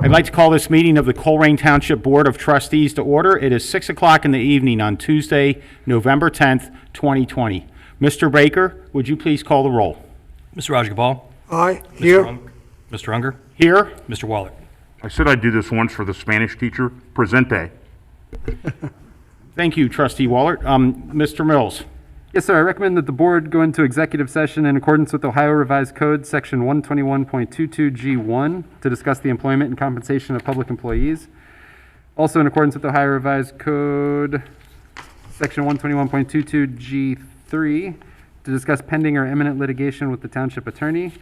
I'd like to call this meeting of the Colerain Township Board of Trustees to order. It is 6 o'clock in the evening on Tuesday, November 10th, 2020. Mr. Baker, would you please call the roll? Mr. Rajagopal. Aye. Here. Mr. Unger. Here. Mr. Waller. I said I'd do this once for the Spanish teacher. Presente. Thank you, Trustee Waller. Mr. Mills. Yes, sir. I recommend that the board go into executive session in accordance with Ohio Revised Code, Section 121.22G1, to discuss the employment and compensation of public employees. Also in accordance with Ohio Revised Code, Section 121.22G3, to discuss pending or imminent litigation with the township attorney.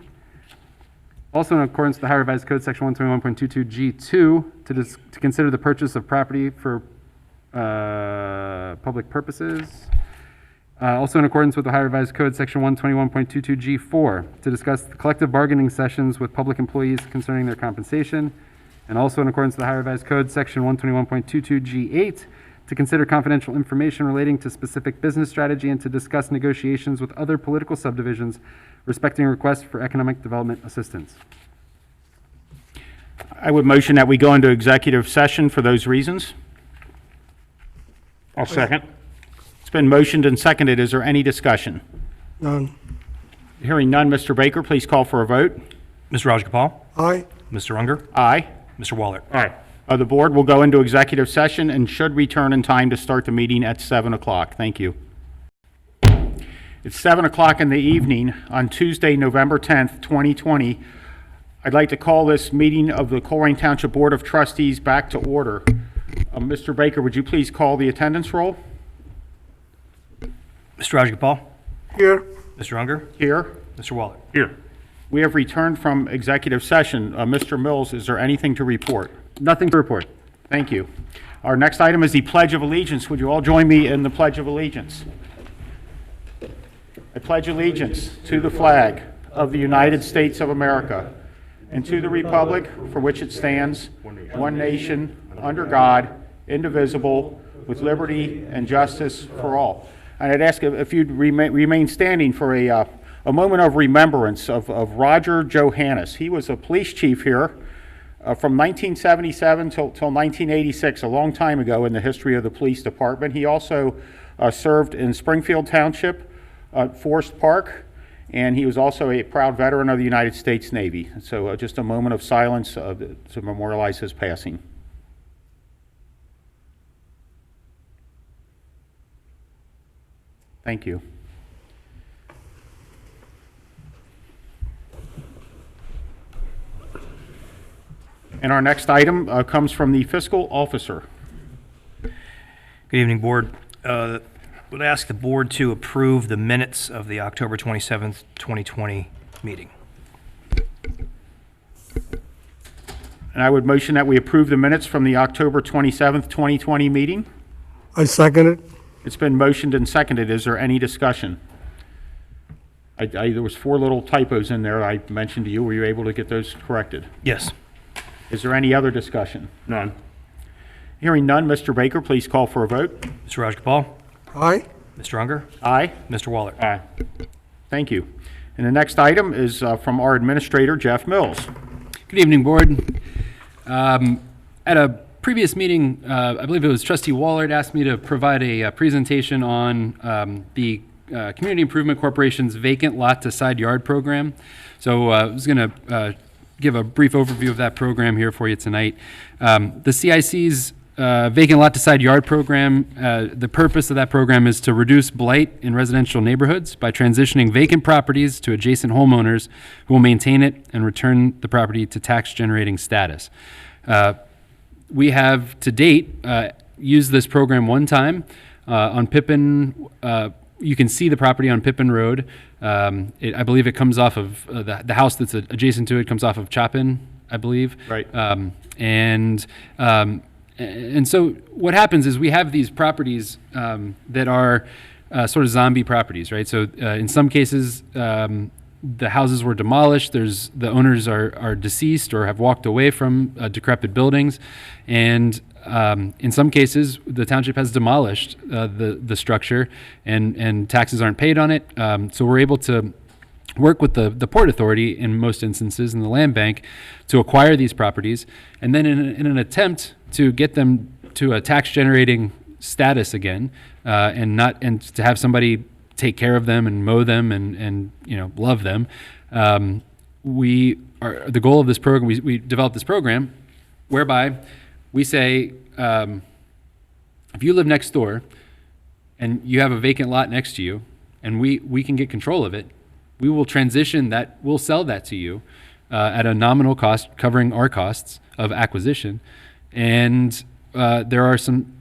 Also in accordance with the Ohio Revised Code, Section 121.22G2, to consider the purchase of property for public purposes. Also in accordance with Ohio Revised Code, Section 121.22G4, to discuss the collective bargaining sessions with public employees concerning their compensation. And also in accordance with Ohio Revised Code, Section 121.22G8, to consider confidential information relating to specific business strategy and to discuss negotiations with other political subdivisions respecting requests for economic development assistance. I would motion that we go into executive session for those reasons. I'll second. It's been motioned and seconded. Is there any discussion? None. Hearing none, Mr. Baker, please call for a vote. Mr. Rajagopal. Aye. Mr. Unger. Aye. Mr. Waller. Aye. The board will go into executive session and should return in time to start the meeting at 7 o'clock. Thank you. It's 7 o'clock in the evening on Tuesday, November 10th, 2020. I'd like to call this meeting of the Colerain Township Board of Trustees back to order. Mr. Baker, would you please call the attendance roll? Mr. Rajagopal. Here. Mr. Unger. Here. Mr. Waller. Here. We have returned from executive session. Mr. Mills, is there anything to report? Nothing to report. Thank you. Our next item is the Pledge of Allegiance. Would you all join me in the Pledge of Allegiance? I pledge allegiance to the flag of the United States of America and to the republic for which it stands, one nation, under God, indivisible, with liberty and justice for all. And I'd ask if you'd remain standing for a moment of remembrance of Roger Johannes. He was a police chief here from 1977 till 1986, a long time ago in the history of the police department. He also served in Springfield Township, Forest Park, and he was also a proud veteran of the United States Navy. So just a moment of silence to memorialize his passing. Thank you. And our next item comes from the fiscal officer. Good evening, board. Would ask the board to approve the minutes of the October 27th, 2020 meeting. And I would motion that we approve the minutes from the October 27th, 2020 meeting. I second it. It's been motioned and seconded. Is there any discussion? There was 4 little typos in there I mentioned to you. Were you able to get those corrected? Yes. Is there any other discussion? None. Hearing none, Mr. Baker, please call for a vote. Mr. Rajagopal. Aye. Mr. Unger. Aye. Mr. Waller. Aye. Thank you. And the next item is from our administrator, Jeff Mills. Good evening, board. At a previous meeting, I believe it was Trustee Waller asked me to provide a presentation on the Community Improvement Corporation's Vacant-lot-to-sideyard program. So I was going to give a brief overview of that program here for you tonight. The C.I.C's Vacant-lot-to-sideyard program, the purpose of that program is to reduce blight in residential neighborhoods by transitioning vacant properties to adjacent homeowners who will maintain it and return the property to tax-generating status. We have, to date, used this program one time on Pippin. You can see the property on Pippin Road. I believe it comes off of the house that's adjacent to it comes off of Chapin, I believe. Right. And so what happens is we have these properties that are sort of zombie properties, right? So in some cases, the houses were demolished. The owners are deceased or have walked away from decrepit buildings, and in some cases, the township has demolished the structure, and taxes aren't paid on it. So we're able to work with the Port Authority in most instances in the land bank to acquire these properties, and then in an attempt to get them to a tax generating status again, and to have somebody take care of them and mow them and love them. The goal of this program, we developed this program whereby we say, if you live next door and you have a vacant lot next to you and we can get control of it, we will transition that, we'll sell that to you at a nominal cost, covering our costs of acquisition. And there are some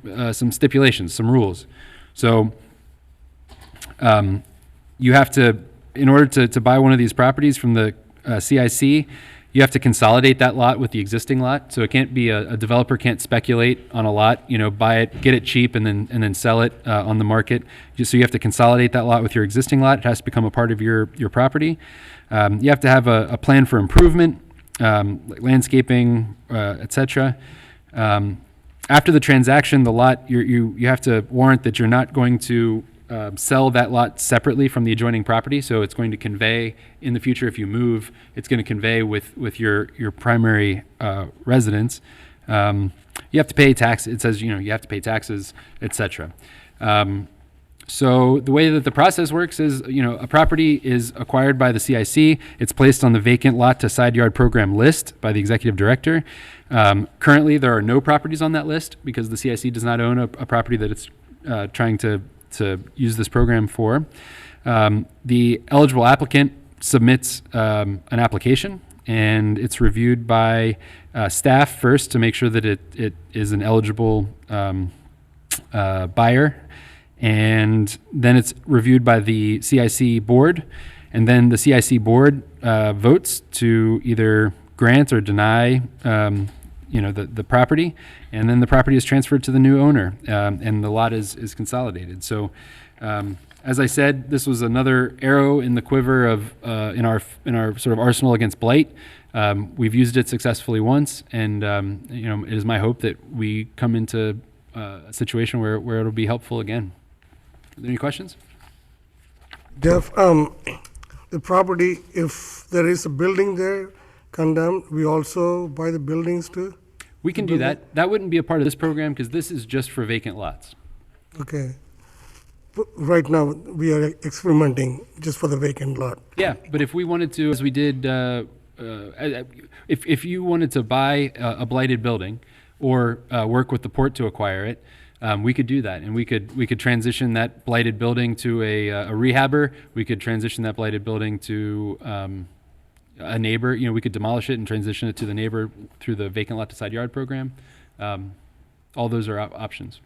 stipulations, some rules. So you have to, in order to buy one of these properties from the C.I.C., you have to consolidate that lot with the existing lot. So it can't be a developer can't speculate on a lot, buy it, get it cheap, and then sell it on the market. So you have to consolidate that lot with your existing lot. It has to become a part of your property. You have to have a plan for improvement, like landscaping, etc. After the transaction, the lot you have to warrant that you're not going to sell that lot separately from the adjoining property. So it's going to convey in the future, if you move, it's going to convey with your primary residence. You have to pay tax. It says, you have to pay taxes, etc. So the way that the process works is, a property is acquired by the C.I.C. It's placed on the Vacant-lot-to-sideyard program list by the executive director. Currently, there are no properties on that list because the C.I.C. does not own a property that it's trying to use this program for. The eligible applicant submits an application, and it's reviewed by staff first to make sure that it is an eligible buyer, and then it's reviewed by the C.I.C. board, and then the C.I.C. board votes to either grant or deny the property, and then the property is transferred to the new owner, and the lot is consolidated. So, as I said, this was another arrow in the quiver of in our sort of arsenal against blight. We've used it successfully once, and it is my hope that we come into a situation where it'll be helpful again. Are there any questions? Jeff, the property, if there is a building there condemned, we also buy the buildings too? We can do that. That wouldn't be a part of this program because this is just for vacant lots. Okay. But right now, we are experimenting just for the vacant lot. Yeah, but if we wanted to, as we did, if you wanted to buy a blighted building or work with the port to acquire it, we could do that, and we could transition that blighted building to a rehabber. We could transition that blighted building to a neighbor. We could demolish it and transition it to the neighbor through the vacant lot to side yard program. All those are options.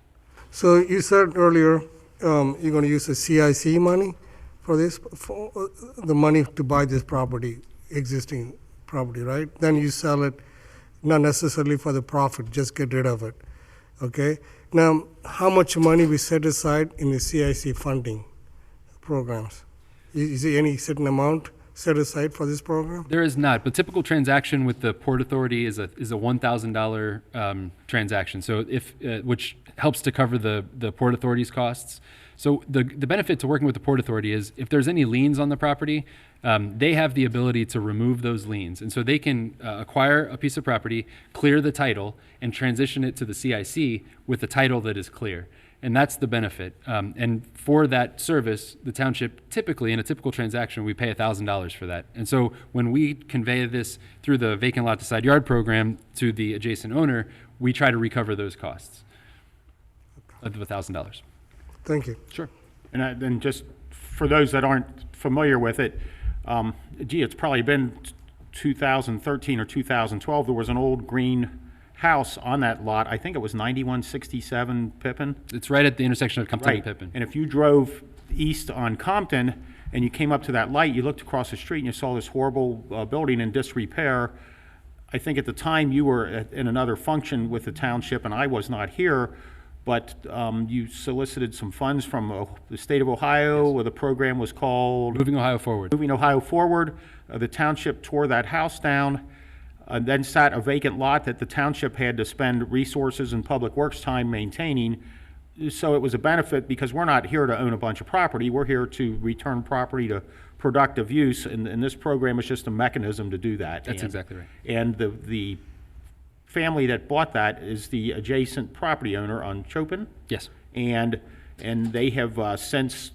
So you said earlier you're going to use the C.I.C. money for this, for the money to buy this property, existing property, right? Then you sell it, not necessarily for the profit, just get rid of it. Okay. Now, how much money we set aside in the C.I.C. funding programs? Is there any certain amount set aside for this program? There is not, but typical transaction with the Port Authority is a $1,000 transaction. So which helps to cover the Port Authority's costs. So the benefit to working with the Port Authority is if there's any liens on the property, they have the ability to remove those liens. And so they can acquire a piece of property, clear the title, and transition it to the C.I.C. with a title that is clear. And that's the benefit. And for that service, the township typically, in a typical transaction, we pay $1,000 for that. And so when we convey this through the vacant lot to side yard program to the adjacent owner, we try to recover those costs of the $1,000. Thank you. Sure. And then just for those that aren't familiar with it, it's probably been 2013 or 2012. There was an old green house on that lot. I think it was 9167 Pippin. It's right at the intersection of Compton and Right. Pippin. And if you drove east on Compton and you came up to that light, you looked across the street and you saw this horrible building in disrepair. I think at the time you were in another function with the township and I was not here, but you solicited some funds from the state of Ohio, where the program was called Moving Ohio Forward. Moving Ohio Forward. The township tore that house down, and then sat a vacant lot that the township had to spend resources and public works time maintaining. So it was a benefit because we're not here to own a bunch of property. We're here to return property to productive use, and this program is just a mechanism to do that. That's And- exactly right. And the family that bought that is the adjacent property owner on Chopin. Yes. And they have since,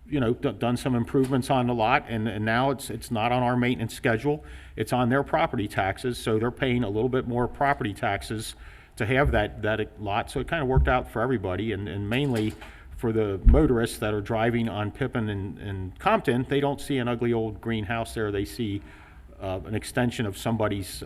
done some improvements on the lot, and now it's not on our maintenance schedule. It's on their property taxes, so they're paying a little bit more property taxes to have that lot. So it kind of worked out for everybody, and mainly for the motorists that are driving on Pippin and Compton. They don't see an ugly old greenhouse there. They see an extension of somebody's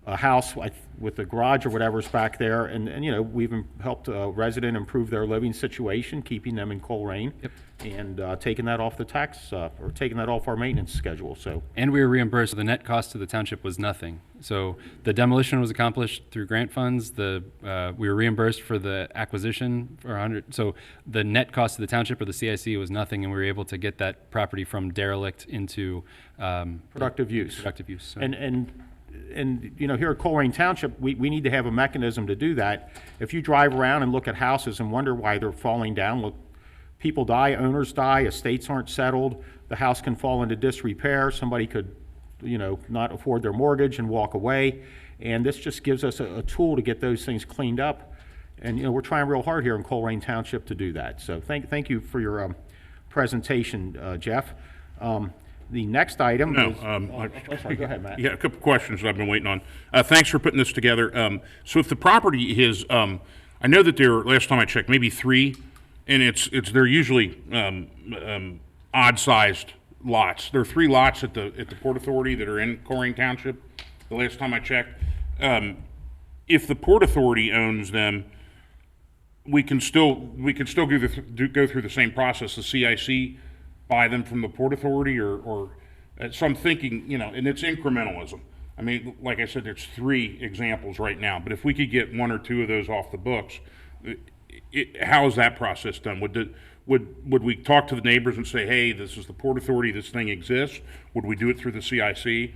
a house with a garage or whatever's back there, and we've helped a resident improve their living situation, keeping them in Colerain, and taking that off the tax, or taking that off our maintenance schedule, so. And we were reimbursed. The net cost to the township was nothing. So the demolition was accomplished through grant funds. We were reimbursed for the acquisition for 100. So the net cost to the township or the C.I.C. was nothing, and we were able to get that property from derelict into Productive use. Productive use. So. And here at Colerain Township, we need to have a mechanism to do that. If you drive around and look at houses and wonder why they're falling down, look, people die, owners die, estates aren't settled, the house can fall into disrepair, somebody could, not afford their mortgage and walk away. And this just gives us a tool to get those things cleaned up. And, we're trying real hard here in Colerain Township to do that. So thank you for your presentation, Jeff. The next item No, is... sorry, go ahead, Matt. Yeah, a couple questions that I've been waiting on. Thanks for putting this together. So if the property is, I know that there, last time I checked, maybe 3, and they're usually odd-sized lots. There are 3 lots at the Port Authority that are in Colerain Township, the last time I checked. If the Port Authority owns them, we can still go through the same process, the C.I.C., buy them from the Port Authority, or so I'm thinking, and it's incrementalism. I mean, like I said, there's 3 examples right now, but if we could get 1 or 2 of those off the books, how is that process done? Would we talk to the neighbors and say, hey, this is the Port Authority, this thing exists? Would we do it through the C.I.C.?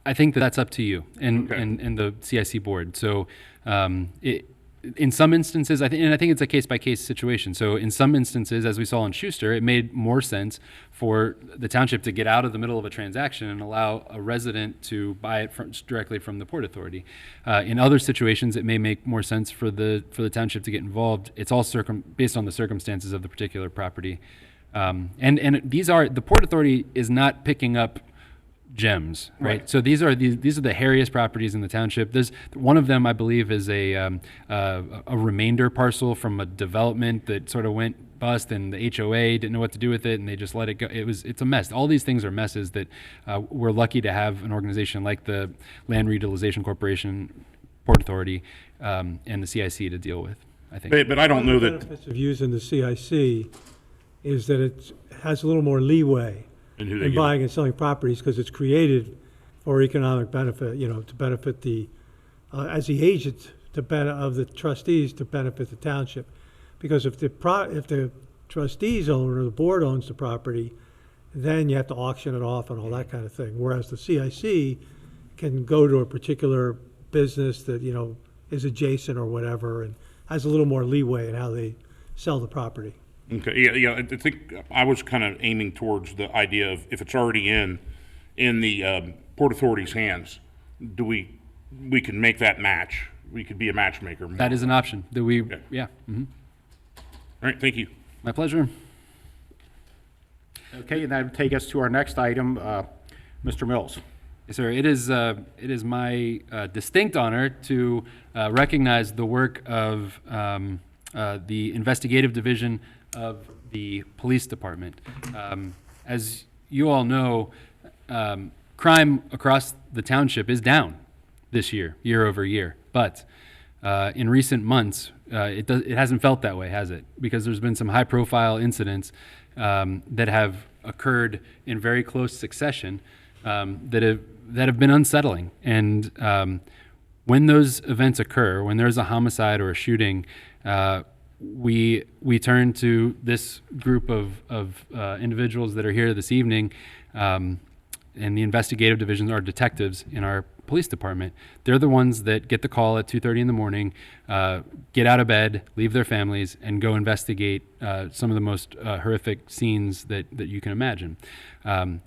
I think that's up to you and Okay. the CIC board. So in some instances, I think it's a case-by-case situation. So in some instances, as we saw in Schuster, it made more sense for the township to get out of the middle of a transaction and allow a resident to buy it directly from the Port Authority. In other situations, it may make more sense for the township to get involved. It's all based on the circumstances of the particular property. And the Port Authority is not picking up gems, right? So these are the hairiest properties in the township. There's one of them, I believe, is a remainder parcel from a development that sort of went bust, and the HOA didn't know what to do with it, and they just let it go. It's a mess. All these things are messes that we're lucky to have an organization like the Land Reutilization Corporation, Port Authority, and the CIC to deal with, I think. But I don't know One of the that, benefits of using the CIC is that it has a little more leeway and who they in get. buying and selling properties because it's created for economic benefit, to benefit as the agent of the trustees to benefit the township. Because if the trustees own or the board owns the property, then you have to auction it off and all that kind of thing. Whereas the CIC can go to a particular business that, is adjacent or whatever and has a little more leeway in how they sell the property. Okay, yeah, I think I was kind of aiming towards the idea of if it's already in the Port Authority's hands, we can make that match. We could be a matchmaker. That is an option that we, Okay. yeah. All right, thank you. My pleasure. Okay, and that would take us to our next item, Mr. Mills. Yes, sir. It is my distinct honor to recognize the work of the Investigative Division of the Police Department. As you all know, crime across the township is down this year over year. But in recent months, it hasn't felt that way, has it? Because there's been some high-profile incidents that have occurred in very close succession that have been unsettling. And when those events occur, when there's a homicide or a shooting, we turn to this group of individuals that are here this evening, and the investigative divisions, our detectives in our police department. They're the ones that get the call at 2:30 in the morning, get out of bed, leave their families, and go investigate some of the most horrific scenes that you can imagine. And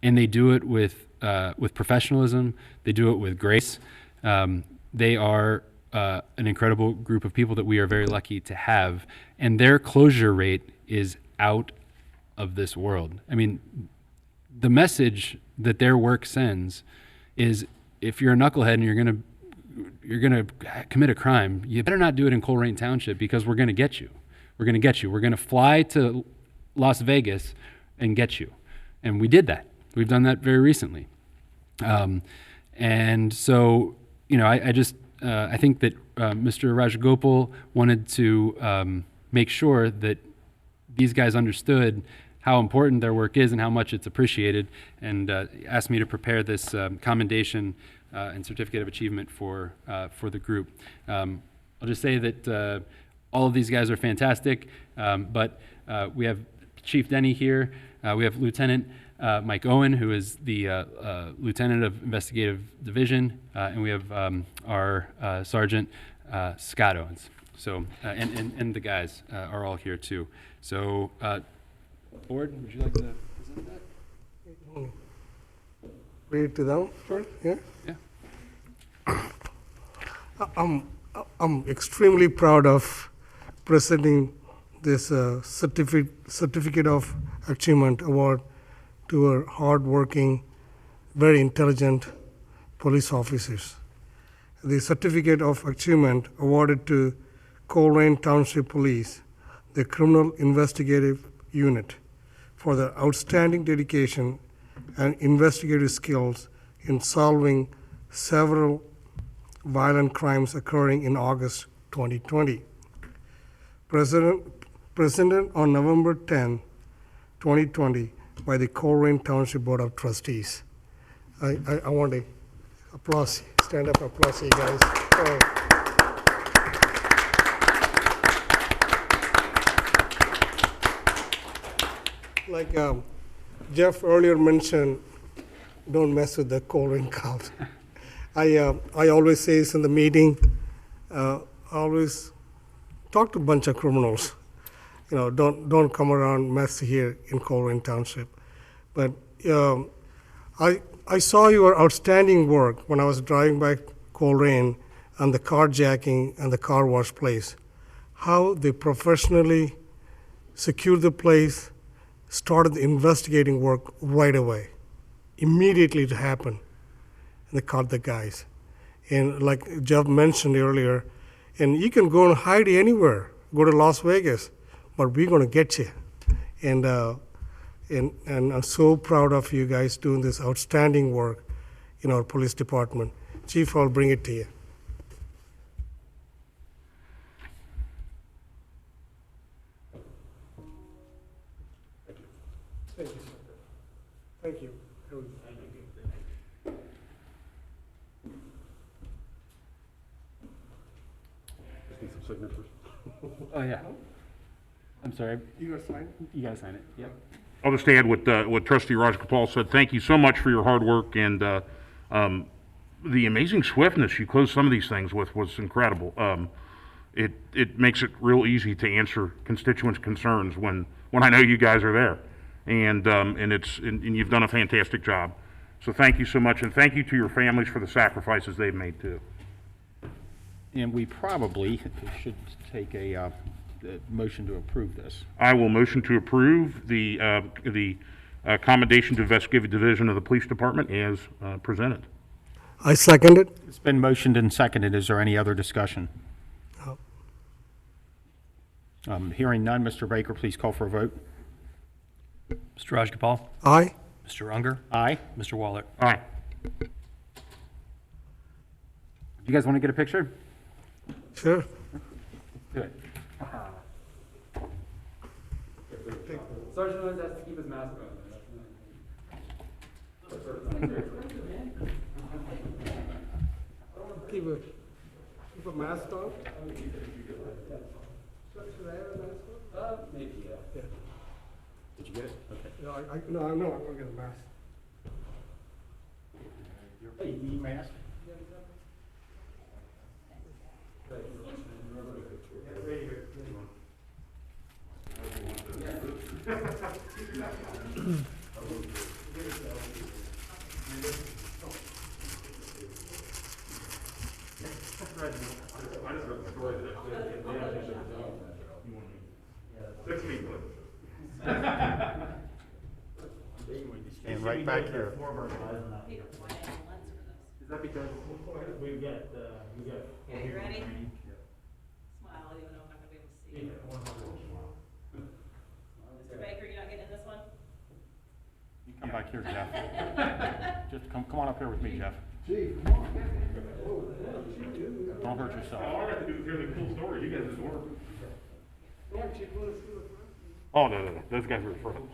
they do it with professionalism. They do it with grace. They are an incredible group of people that we are very lucky to have, and their closure rate is out of this world. I mean, the message that their work sends is, if you're a knucklehead and you're gonna commit a crime, you better not do it in Colerain Township, because we're gonna get you. We're gonna get you. We're gonna fly to Las Vegas and get you. And we did that. We've done that very recently. And so, you know, I think that Mr. Rajagopal wanted to make sure that these guys understood how important their work is and how much it's appreciated, and asked me to prepare this commendation and certificate of achievement for the group. I'll just say that all of these guys are fantastic, but we have Chief Denny here. We have Lieutenant Mike Owen, who is the Lieutenant of Investigative Division, and we have our Sergeant Scott Owens. So, and the guys are all here too. So, Board, would you like to present that? Read it to them first, yeah? Yeah. I'm extremely proud of presenting this certificate of achievement award to our hardworking, very intelligent police officers. The certificate of achievement awarded to Colerain Township Police, the Criminal Investigative Unit, for their outstanding dedication and investigative skills in solving several violent crimes occurring in August 2020. Presented on November 10, 2020, by the Colerain Township Board of Trustees. I want to applause, stand up, applause you guys. Like Jeff earlier mentioned, don't mess with the Colerain cows. I always say this in the meeting, always talk to a bunch of criminals. You know, don't come around mess here in Colerain Township. But I saw your outstanding work when I was driving by Colerain on the carjacking and the car wash place. How they professionally secured the place, started the investigating work right away. Immediately it happened, and they caught the guys. And like Jeff mentioned earlier, and you can go and hide anywhere, go to Las Vegas, but we're gonna get you. And I'm so proud of you guys doing this outstanding work in our police department. Chief, I'll bring it to you. Thank you, sir. Thank you. Oh, yeah. I'm sorry. You gotta sign it? You gotta sign it. Yep. I'll just add what Trustee Rajagopal said. Thank you so much for your hard work, and the amazing swiftness you closed some of these things with was incredible. It makes it real easy to answer constituents' concerns when I know you guys are there, and you've done a fantastic job. So thank you so much, and thank you to your families for the sacrifices they've made too. And we probably should take a motion to approve this. I will motion to approve the commendation to Investigative Division of the Police Department as presented. I second it. It's been motioned and seconded. Is there any other discussion? Hearing none, Mr. Baker, please call for a vote. Mr. Rajagopal? Aye. Mr. Unger? Aye. Mr. Waller? Aye. You guys want to get a picture? Sure. Do it. Sergeant Owens has to keep his mask on. Keep a mask on. Should I have a mask on? Maybe, yeah. Did you get it? Okay. No, I'm not gonna get a mask. And right back here. Okay, you ready? Smile, even though I'm not gonna be able to see you. Mr. Baker, you're not getting in this one? You come back here, Jeff. Just come on up here with me, Jeff. Don't hurt yourself. All I got to do is hear the cool story. You guys just work. Oh, no. Those guys were in front. Oh,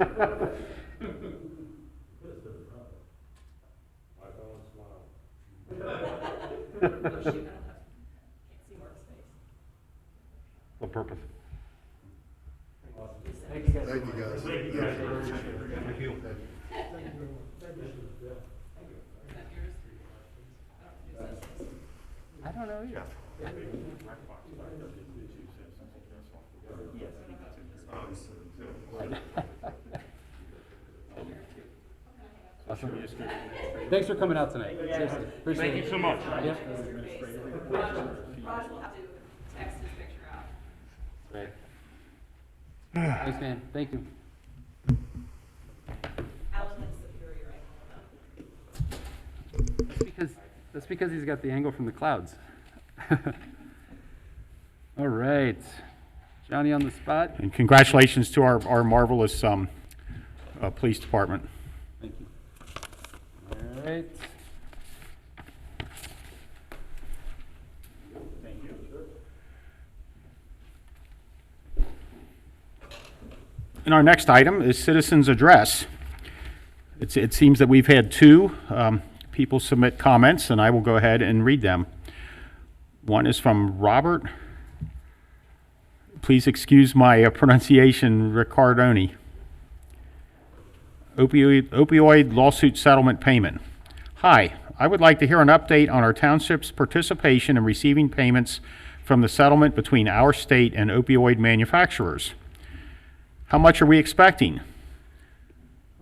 shoot, I don't have, can't see Mark's face. What purpose? Thank you, guys. Thank you guys. Thank you. Is that yours? I don't know either. Thanks for coming out tonight. Seriously, appreciate Thank you so much. Raj will have to text his picture out. Thanks, man. Thank you. Alan looks superior, I know. That's because he's got the angle from the clouds. All right. Johnny on the spot. And congratulations to our marvelous police department. Thank you. All right. And our next item is citizens' address. It seems that we've had two people submit comments, and I will go ahead and read them. One is from Robert. Please excuse my pronunciation, Riccardoni. Opioid lawsuit settlement payment. Hi, I would like to hear an update on our township's participation in receiving payments from the settlement between our state and opioid manufacturers. How much are we expecting?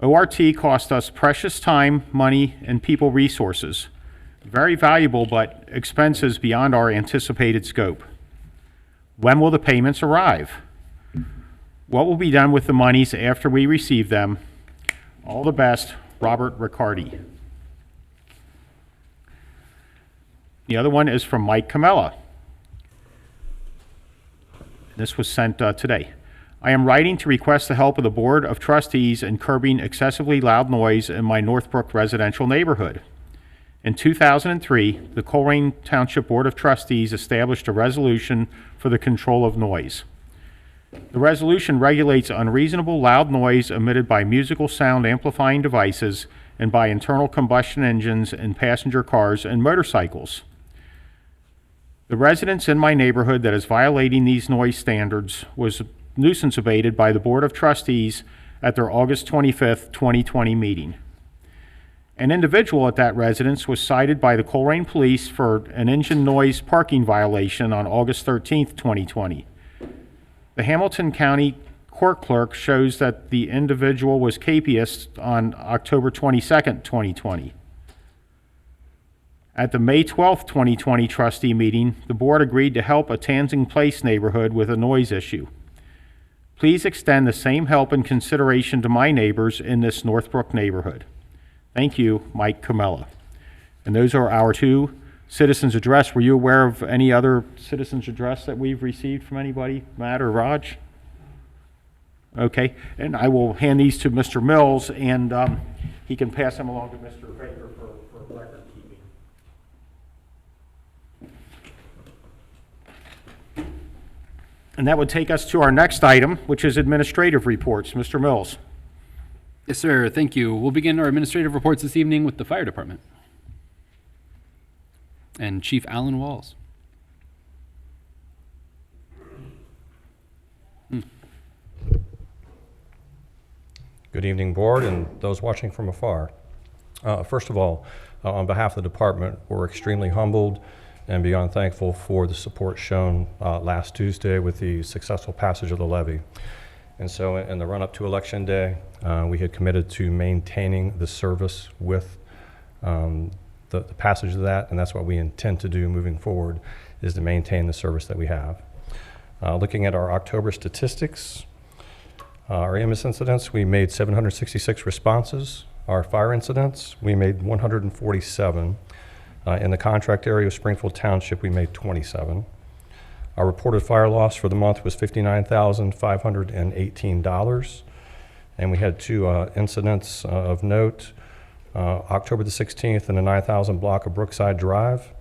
ORT cost us precious time, money, and people resources. Very valuable, but expenses beyond our anticipated scope. When will the payments arrive? What will be done with the monies after we receive them? All the best, Robert Riccardi. The other one is from Mike Camella. This was sent today. I am writing to request the help of the Board of Trustees in curbing excessively loud noise in my Northbrook residential neighborhood. In 2003, the Colerain Township Board of Trustees established a resolution for the control of noise. The resolution regulates unreasonable loud noise emitted by musical sound amplifying devices and by internal combustion engines in passenger cars and motorcycles. The residents in my neighborhood that is violating these noise standards was nuisance abated by the Board of Trustees at their August 25th, 2020 meeting. An individual at that residence was cited by the Colerain Police for an engine noise parking violation on August 13th, 2020. The Hamilton County Court Clerk shows that the individual was capious on October 22nd, 2020. At the May 12th, 2020 trustee meeting, the board agreed to help a Tansing Place neighborhood with a noise issue. Please extend the same help and consideration to my neighbors in this Northbrook neighborhood. Thank you, Mike Camella. And those are our two citizens' address. Were you aware of any other citizens' address that we've received from anybody, Matt or Raj? Okay, and I will hand these to Mr. Mills, and he can pass them along to Mr. Baker for record keeping. And that would take us to our next item, which is administrative reports. Mr. Mills. Yes, sir. Thank you. We'll begin our administrative reports this evening with the fire department. And Chief Alan Walls. Good evening, Board, and those watching from afar. First of all, on behalf of the department, we're extremely humbled and beyond thankful for the support shown last Tuesday with the successful passage of the levy. And so in the run-up to Election Day, we had committed to maintaining the service with the passage of that, and that's what we intend to do moving forward, is to maintain the service that we have. Looking at our October statistics, our EMS incidents, we made 766 responses. Our fire incidents, we made 147. In the contract area of Springfield Township, we made 27. Our reported fire loss for the month was $59,518. And we had 2 incidents of note. October the 16th in the 9,000 block of Brookside Drive.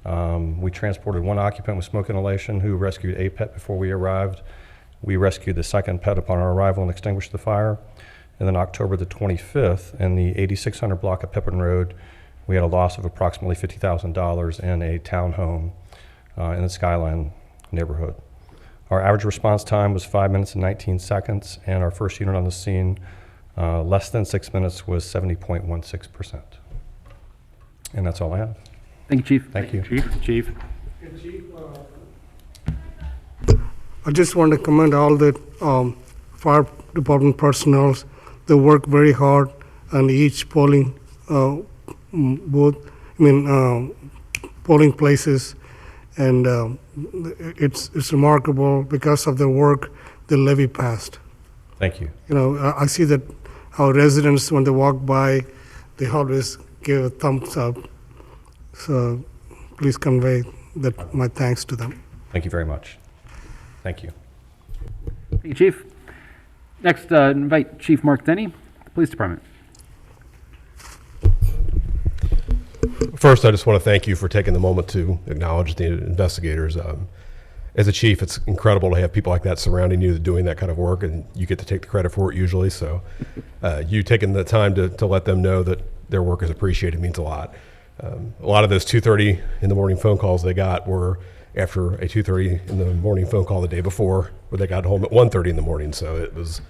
We transported 1 occupant with smoke inhalation who rescued a pet before we arrived. We rescued the second pet upon our arrival and extinguished the fire. And then October the 25th, in the 8600 block of Pippin Road, we had a loss of approximately $50,000 in a townhome in the Skyline neighborhood. Our average response time was 5 minutes and 19 seconds, and our first unit on the scene, less than 6 minutes, was 70.16%. And that's all I have. Thank you, Chief. Thank you. Chief? I just want to commend all the fire department personnel. They work very hard on each polling polling places, and it's remarkable. Because of their work, the levy passed. Thank you. You know, I see that our residents, when they walk by, they always give a thumbs up. So please convey that my thanks to them. Thank you very much. Thank you. Thank you, Chief. Next, invite Chief Mark Denny, Police Department. First, I just want to thank you for taking the moment to acknowledge the investigators. As a chief, it's incredible to have people like that surrounding you doing that kind of work, and you get to take the credit for it usually. So you taking the time to let them know that their work is appreciated means a lot. A lot of those 2:30 in the morning phone calls they got were after a 2:30 in the morning phone call the day before, where they got home at 1:30 in the morning. So it was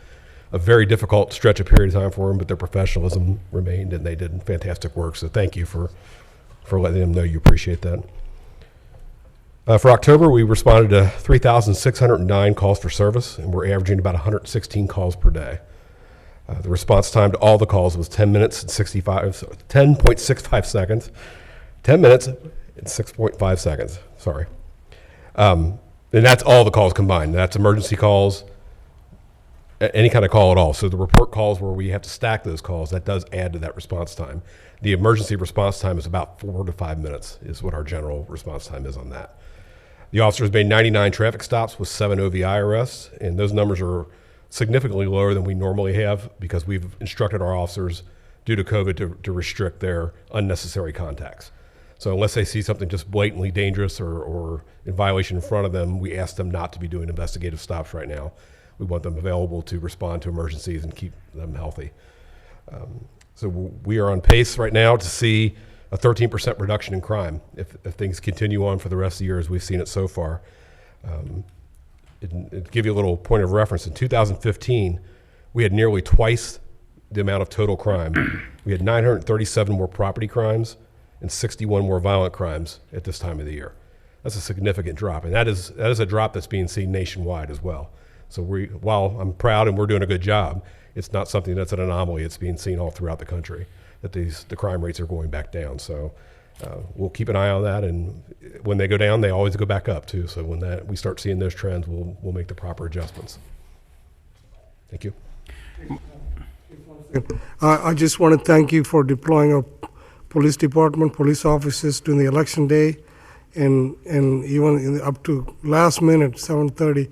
a very difficult stretch of period of time for them, but their professionalism remained, and they did fantastic work. So thank you for letting them know you appreciate that. For October, we responded to 3,609 calls for service, and we're averaging about 116 calls per day. The response time to all the calls was 10 minutes and 10.65 seconds. 10 minutes and 6.5 seconds, sorry. And that's all the calls combined. That's emergency calls, any kind of call at all. So the report calls where we have to stack those calls, that does add to that response time. The emergency response time is about 4 to 5 minutes is what our general response time is on that. The officers made 99 traffic stops with 7 OVI arrests, and those numbers are significantly lower than we normally have because we've instructed our officers due to COVID to restrict their unnecessary contacts. So unless they see something just blatantly dangerous or in violation in front of them, we ask them not to be doing investigative stops right now. We want them available to respond to emergencies and keep them healthy. So we are on pace right now to see a 13% reduction in crime if things continue on for the rest of the year as we've seen it so far. To give you a little point of reference, in 2015, we had nearly twice the amount of total crime. We had 937 more property crimes and 61 more violent crimes at this time of the year. That's a significant drop, and that is a drop that's being seen nationwide as well. So while I'm proud and we're doing a good job, it's not something that's an anomaly. It's being seen all throughout the country that the crime rates are going back down. So we'll keep an eye on that, and when they go down, they always go back up too. So when we start seeing those trends, we'll make the proper adjustments. Thank you. I just want to thank you for deploying our police department, police officers during the election day, and even up to last minute, 7:30,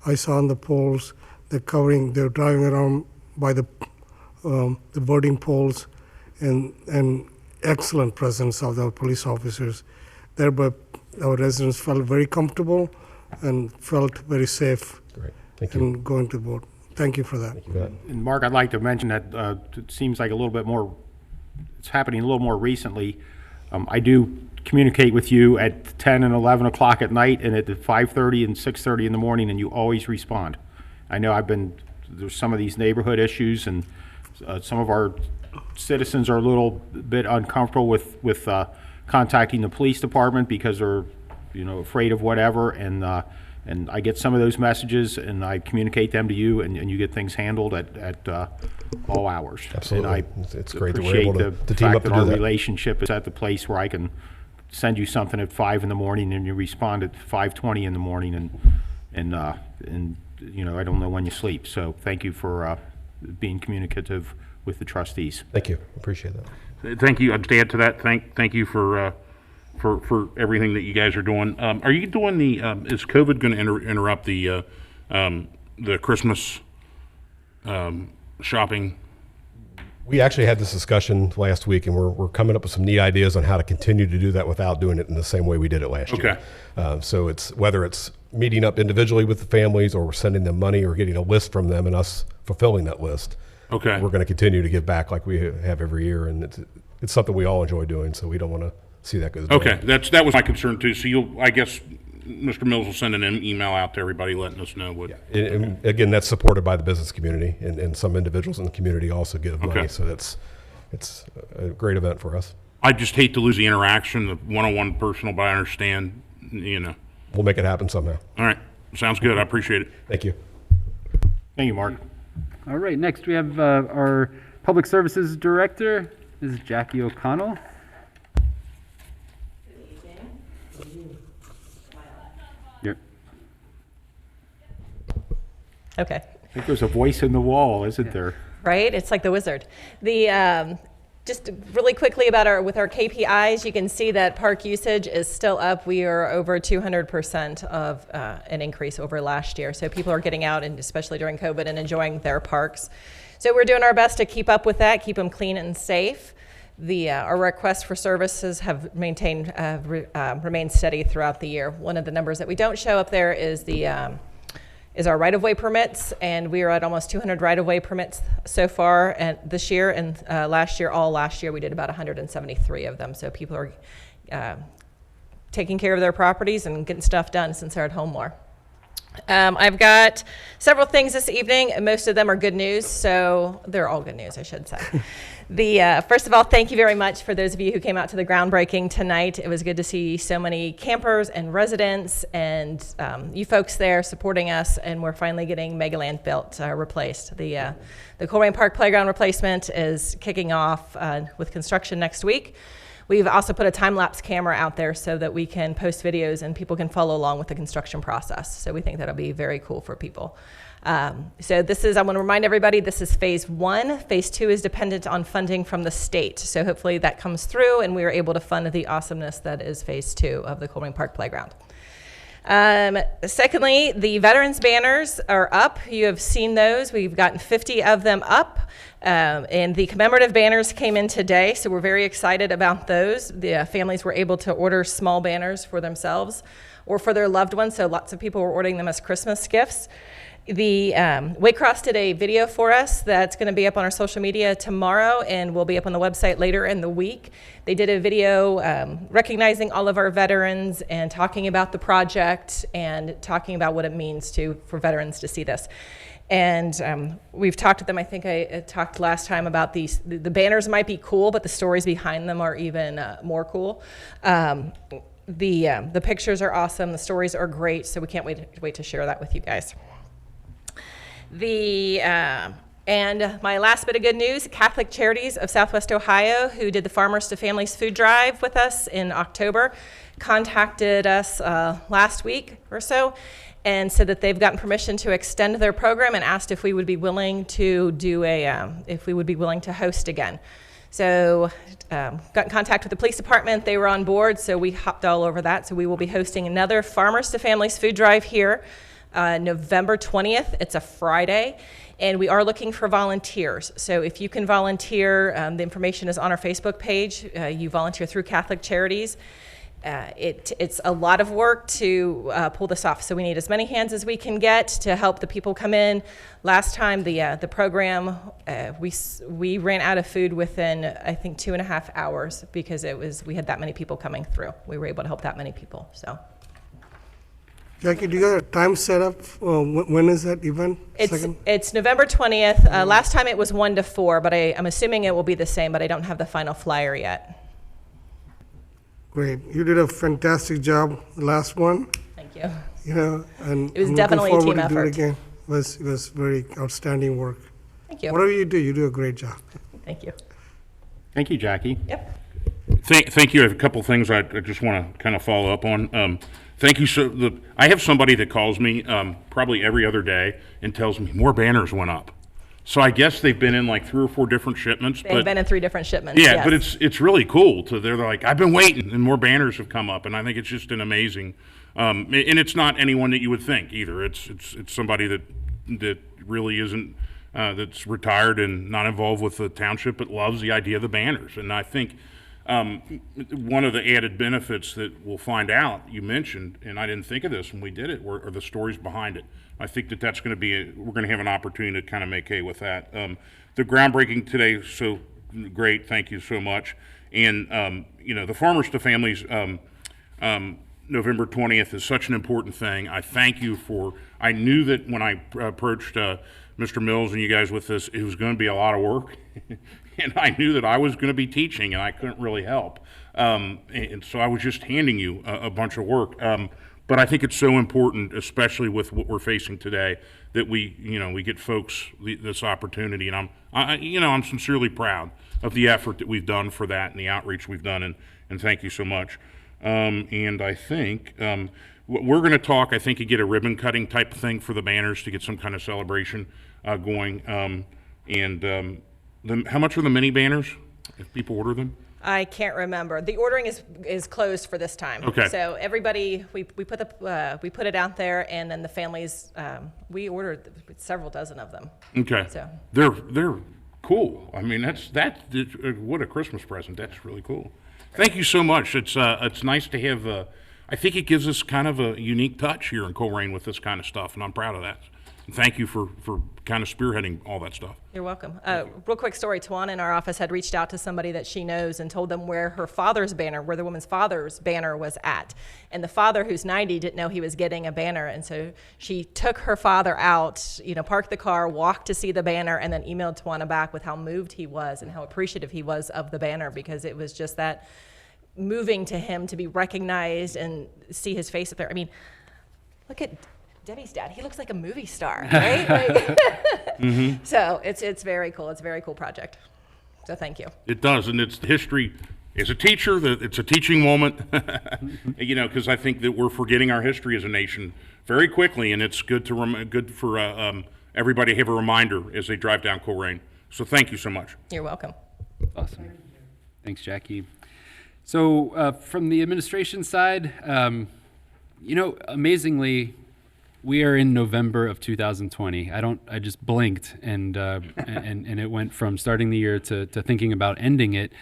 I saw on the polls they're driving around by the voting polls, and excellent presence of the police officers. Thereby, our residents felt very comfortable and felt very safe. Great. Thank you. in going to vote. Thank you for that. Thank you for that. And Mark, I'd like to mention that it seems like a little bit more, it's happening a little more recently. I do communicate with you at 10 and 11 o'clock at night and at 5:30 and 6:30 in the morning, and you always respond. I know there's some of these neighborhood issues, and Some of our citizens are a little bit uncomfortable with contacting the police department because they're, afraid of whatever, and I get some of those messages, and I communicate them to you, and you get things handled at all hours. Absolutely. And It's great that we're able to the team fact up to that do our that. relationship is at the place where I can send you something at 5 in the morning, and you respond at 5:20 in the morning, and I don't know when you sleep. So thank you for being communicative with the trustees. Thank you. Appreciate that. Thank you. I'd add to that. Thank you for everything that you guys are doing. Are you doing is COVID going to interrupt the Christmas shopping? We actually had this discussion last week, and we're coming up with some neat ideas on how to continue to do that without doing it in the same way we did it last year. So it's whether it's meeting up individually with the families, or we're sending them money, or getting a list from them and us fulfilling that list. Okay. We're going to continue to give back like we have every year, and it's something we all enjoy doing. So we don't want to see that go. Okay, that was my concern too. So I guess Mr. Mills will send an email out to everybody letting us know what. Yeah. And again, that's supported by the business community, and some individuals in the community also give money. Okay. So it's a great event for us. I just hate to lose the interaction, the one-on-one personal, but I understand, We'll make it happen somehow. All right, sounds good. I appreciate it. Thank you. Thank you, Mark. All right, next we have our Public Services Director, this is Jackie O'Connell. Yep. Okay. I think there's a voice in the wall, isn't there? Right? It's like the wizard. Just really quickly with our KPIs, you can see that park usage is still up. We are over 200% of an increase over last year. So people are getting out, and especially during COVID, and enjoying their parks. So we're doing our best to keep up with that, keep them clean and safe. Our requests for services have remained steady throughout the year. One of the numbers that we don't show up there is our right-of-way permits, and we are at almost 200 right-of-way permits so far and this year, and last year we did about 173 of them. So people are taking care of their properties and getting stuff done since they're at home more. I've got several things this evening, and most of them are good news, so they're all good news, I should say. First of all, thank you very much for those of you who came out to the groundbreaking tonight. It was good to see so many campers and residents and you folks there supporting us, and we're finally getting Megaland built, replaced. The Colerain Park Playground replacement is kicking off with construction next week. We've also put a time-lapse camera out there so that we can post videos and people can follow along with the construction process. So we think that'll be very cool for people. I want to remind everybody, this is phase 1. Phase 2 is dependent on funding from the state. So hopefully that comes through and we are able to fund the awesomeness that is phase 2 of the Colerain Park Playground. Secondly, the veterans banners are up. You have seen those. We've gotten 50 of them up. And the commemorative banners came in today, so we're very excited about those. The families were able to order small banners for themselves or for their loved ones, so lots of people were ordering them as Christmas gifts. The Waycross did a video for us that's going to be up on our social media tomorrow and will be up on the website later in the week. They did a video recognizing all of our veterans and talking about the project and talking about what it means for veterans to see this. And we've talked to them. I think I talked last time about the banners might be cool, but the stories behind them are even more cool. The pictures are awesome. The stories are great. So we can't wait to share that with you guys. And my last bit of good news, Catholic Charities of Southwest Ohio, who did the Farmers to Families food drive with us in October, contacted us last week or so and said that they've gotten permission to extend their program and asked if we would be willing to host again. So got in contact with the police department. They were on board, so we hopped all over that. So we will be hosting another Farmers to Families food drive here November 20th. It's a Friday, and we are looking for volunteers. So if you can volunteer, the information is on our Facebook page. You volunteer through Catholic Charities. It's a lot of work to pull this off, so we need as many hands as we can get to help the people come in. Last time the program, we ran out of food within, I think, 2.5 hours because we had that many people coming through. We were able to help that many people. So Jackie, do you got a time set up? When is that event? It's November 20th. Last time it was 1 to 4, but I'm assuming it will be the same, but I don't have the final flyer yet. Great. You did a fantastic job, the last one. Thank you. You know, and It was I'm definitely a looking team forward to do effort. it again. It was very outstanding work. Thank you. Whatever you do a great job. Thank you. Thank you, Jackie. Yep. Thank you. I have a couple things I just want to kind of follow up on. Thank you. I have somebody that calls me probably every other day and tells me more banners went up. So I guess they've been in like 3 or 4 different shipments. They've been in 3 different shipments. Yeah, yes. but it's really cool. They're like, I've been waiting, and more banners have come up, and I think it's just an amazing. And it's not anyone that you would think either. It's somebody that really isn't that's retired and not involved with the township, but loves the idea of the banners. And I think one of the added benefits that we'll find out, you mentioned, and I didn't think of this when we did it, are the stories behind it. I think that's going to be, we're going to have an opportunity to kind of make hay with that. The groundbreaking today is so great. Thank you so much. And, the Farmers to Families November 20th is such an important thing. I thank you I knew that when I approached Mr. Mills and you guys with this, it was going to be a lot of work. And I knew that I was going to be teaching and I couldn't really help. And so I was just handing you a bunch of work. But I think it's so important, especially with what we're facing today, that we get folks this opportunity. And I'm sincerely proud of the effort that we've done for that and the outreach we've done. And thank you so much. And I think we're going to talk, I think you get a ribbon cutting type of thing for the banners to get some kind of celebration going. How much are the mini banners if people order them? I can't remember. The ordering is closed for this time. Okay. So everybody, we put it out there, and then the families, we ordered several dozen of them. Okay. So They're cool. I mean, that's what a Christmas present. That's really cool. Thank you so much. It's nice to have. I think it gives us kind of a unique touch here in Colerain with this kind of stuff, and I'm proud of that. And thank you for kind of spearheading all that stuff. You're welcome. Real quick story. Tawana in our office had reached out to somebody that she knows and told them where the woman's father's banner was at. And the father, who's 90, didn't know he was getting a banner. And so she took her father out, parked the car, walked to see the banner, and then emailed Tawana back with how moved he was and how appreciative he was of the banner, because it was just that moving to him to be recognized and see his face up there. I mean, look at Debbie's dad. He looks like a movie star, right? Mm-hmm. So it's very cool. It's a very cool project. So thank you. It does, and it's history. As a teacher, it's a teaching moment, because I think that we're forgetting our history as a nation very quickly, and it's good for everybody to have a reminder as they drive down Colerain. So thank you so much. You're welcome. Awesome. Thanks, Jackie. So from the administration side, amazingly, we are in November of 2020. I just blinked and it went from starting the year to thinking about ending it.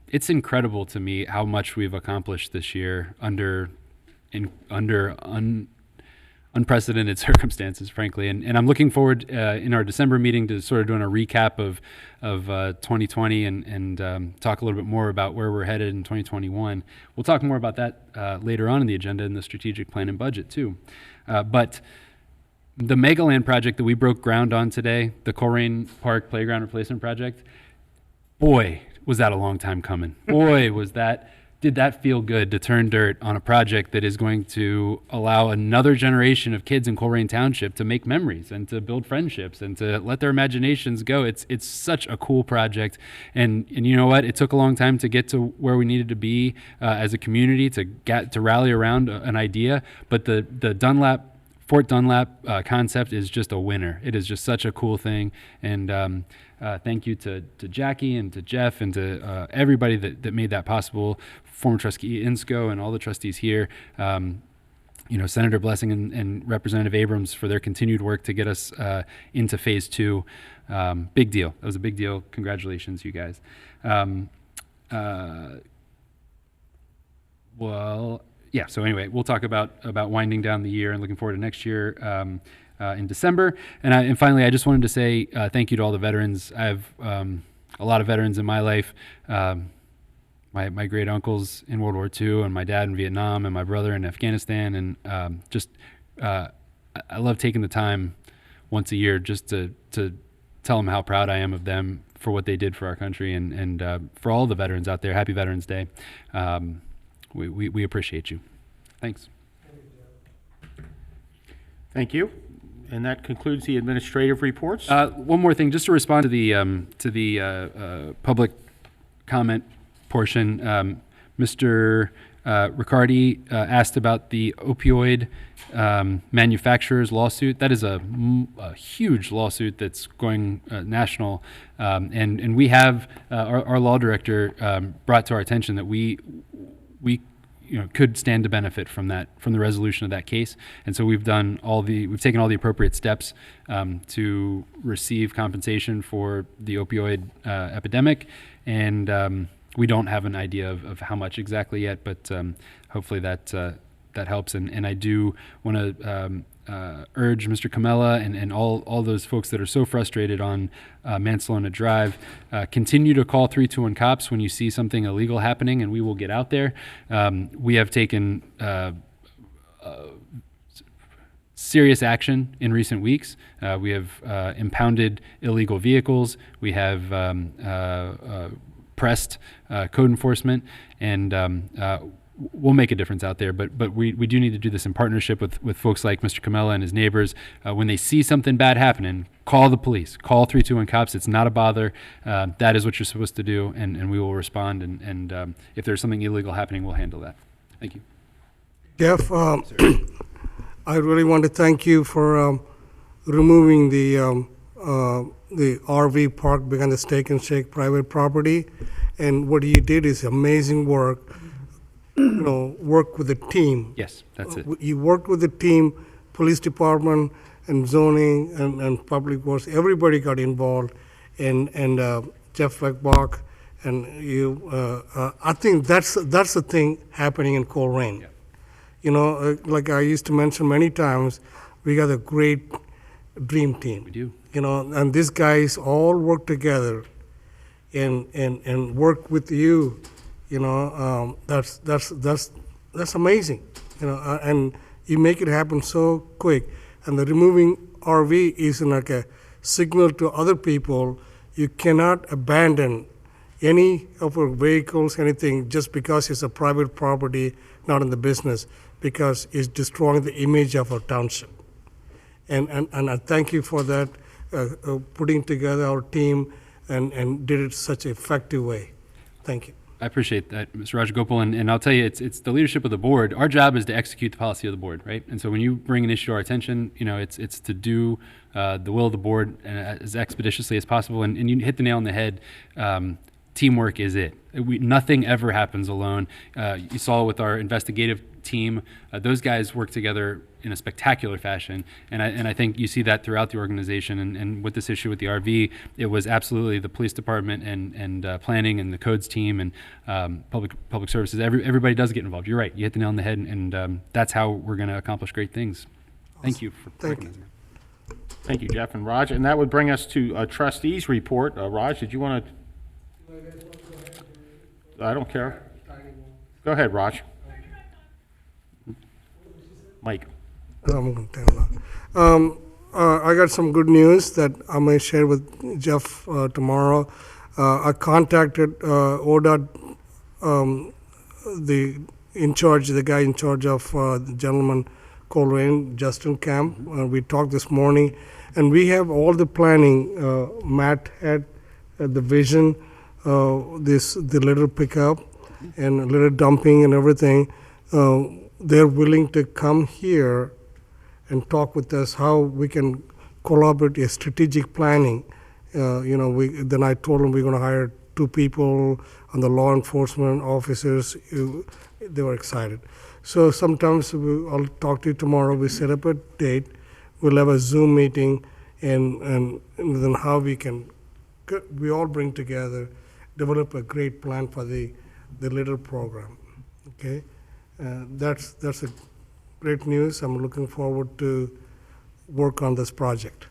It's incredible to me how much we've accomplished this year under unprecedented circumstances, frankly. And I'm looking forward in our December meeting to sort of doing a recap of 2020 and talk a little bit more about where we're headed in 2021. We'll talk more about that later on in the agenda in the strategic plan and budget too. But the Megaland project that we broke ground on today, the Colerain Park Playground Replacement Project, boy, was that a long time coming. Boy, did that feel good to turn dirt on a project that is going to allow another generation of kids in Colerain Township to make memories and to build friendships and to let their imaginations go. It's such a cool project. And you know what? It took a long time to get to where we needed to be as a community to rally around an idea. But the Fort Dunlap concept is just a winner. It is just such a cool thing. And thank you to Jackie and to Jeff and to everybody that made that possible. Former trustee Insco and all the trustees here, Senator Blessing and Representative Abrams for their continued work to get us into phase 2. Big deal. That was a big deal. Congratulations, you guys. So anyway, we'll talk about winding down the year and looking forward to next year in December. And finally, I just wanted to say thank you to all the veterans. I have a lot of veterans in my life. my great uncles in World War II, and my dad in Vietnam, and my brother in Afghanistan, and I love taking the time once a year just to tell them how proud I am of them for what they did for our country, and for all the veterans out there. Happy Veterans Day. We appreciate you. Thanks. Thank you. And that concludes the administrative reports. One more thing, just to respond to the public comment portion. Mr. Riccardi asked about the opioid manufacturers lawsuit. That is a huge lawsuit that's going national, and we have our law director brought to our attention that we could stand to benefit from the resolution of that case. And so we've taken all the appropriate steps to receive compensation for the opioid epidemic, and we don't have an idea of how much exactly yet, but hopefully that helps. And I do want to urge Mr. Camella and all those folks that are so frustrated on Mansalona Drive, continue to call 321 cops when you see something illegal happening, and we will get out there. We have taken serious action in recent weeks. We have impounded illegal vehicles. We have pressed code enforcement, and we'll make a difference out there, but we do need to do this in partnership with folks like Mr. Camella and his neighbors. When they see something bad happening, call the police, call 321 cops. It's not a bother. That is what you're supposed to do, and we will respond, and if there's something illegal happening, we'll handle that. Thank you. Jeff, I really want to thank you for removing the RV park behind the Steak and Shake private property, and what you did is amazing work. Work with the team. Yes, that's it. You worked with the team, police department and zoning and public works. Everybody got involved, and Jeff Leckbach and you. I think that's the thing happening in Colerain. Yeah. Like I used to mention many times, we got a great dream team. We do. And these guys all work together, and work with you. That's amazing, and you make it happen so quick. And the removing RV is like a signal to other people. You cannot abandon any of our vehicles, anything, just because it's a private property, not in the business, because it's destroying the image of our township. And I thank you for that, putting together our team and did it such an effective way. Thank you. I appreciate that, Mr. Rajagopal, and I'll tell you, it's the leadership of the board. Our job is to execute the policy of the board, right? And so when you bring an issue to our attention, it's to do the will of the board as expeditiously as possible. And you hit the nail on the head. Teamwork is it. Nothing ever happens alone. You saw with our investigative team, those guys work together in a spectacular fashion, and I think you see that throughout the organization. And with this issue with the RV, it was absolutely the police department and planning and the codes team and public services. Everybody does get involved. You're right. You hit the nail on the head, and that's how we're going to accomplish great things. Thank you for recognizing that. Thank you, Jeff and Raj. And that would bring us to Trustees' report. Raj, did you want to? I don't care. Go ahead, Raj. Mike. I got some good news that I may share with Jeff tomorrow. I contacted ODOT, the guy in charge of the gentleman Colerain, Justin Camp. We talked this morning, and we have all the planning. Matt had the vision, the litter pickup and litter dumping and everything. They're willing to come here and talk with us how we can collaborate a strategic planning. Then I told them we're going to hire 2 people on the law enforcement officers. They were excited. So sometimes I'll talk to you tomorrow. We set up a date. We'll have a Zoom meeting, and then how we all bring together, develop a great plan for the litter program. Okay, that's a great news. I'm looking forward to work on this project.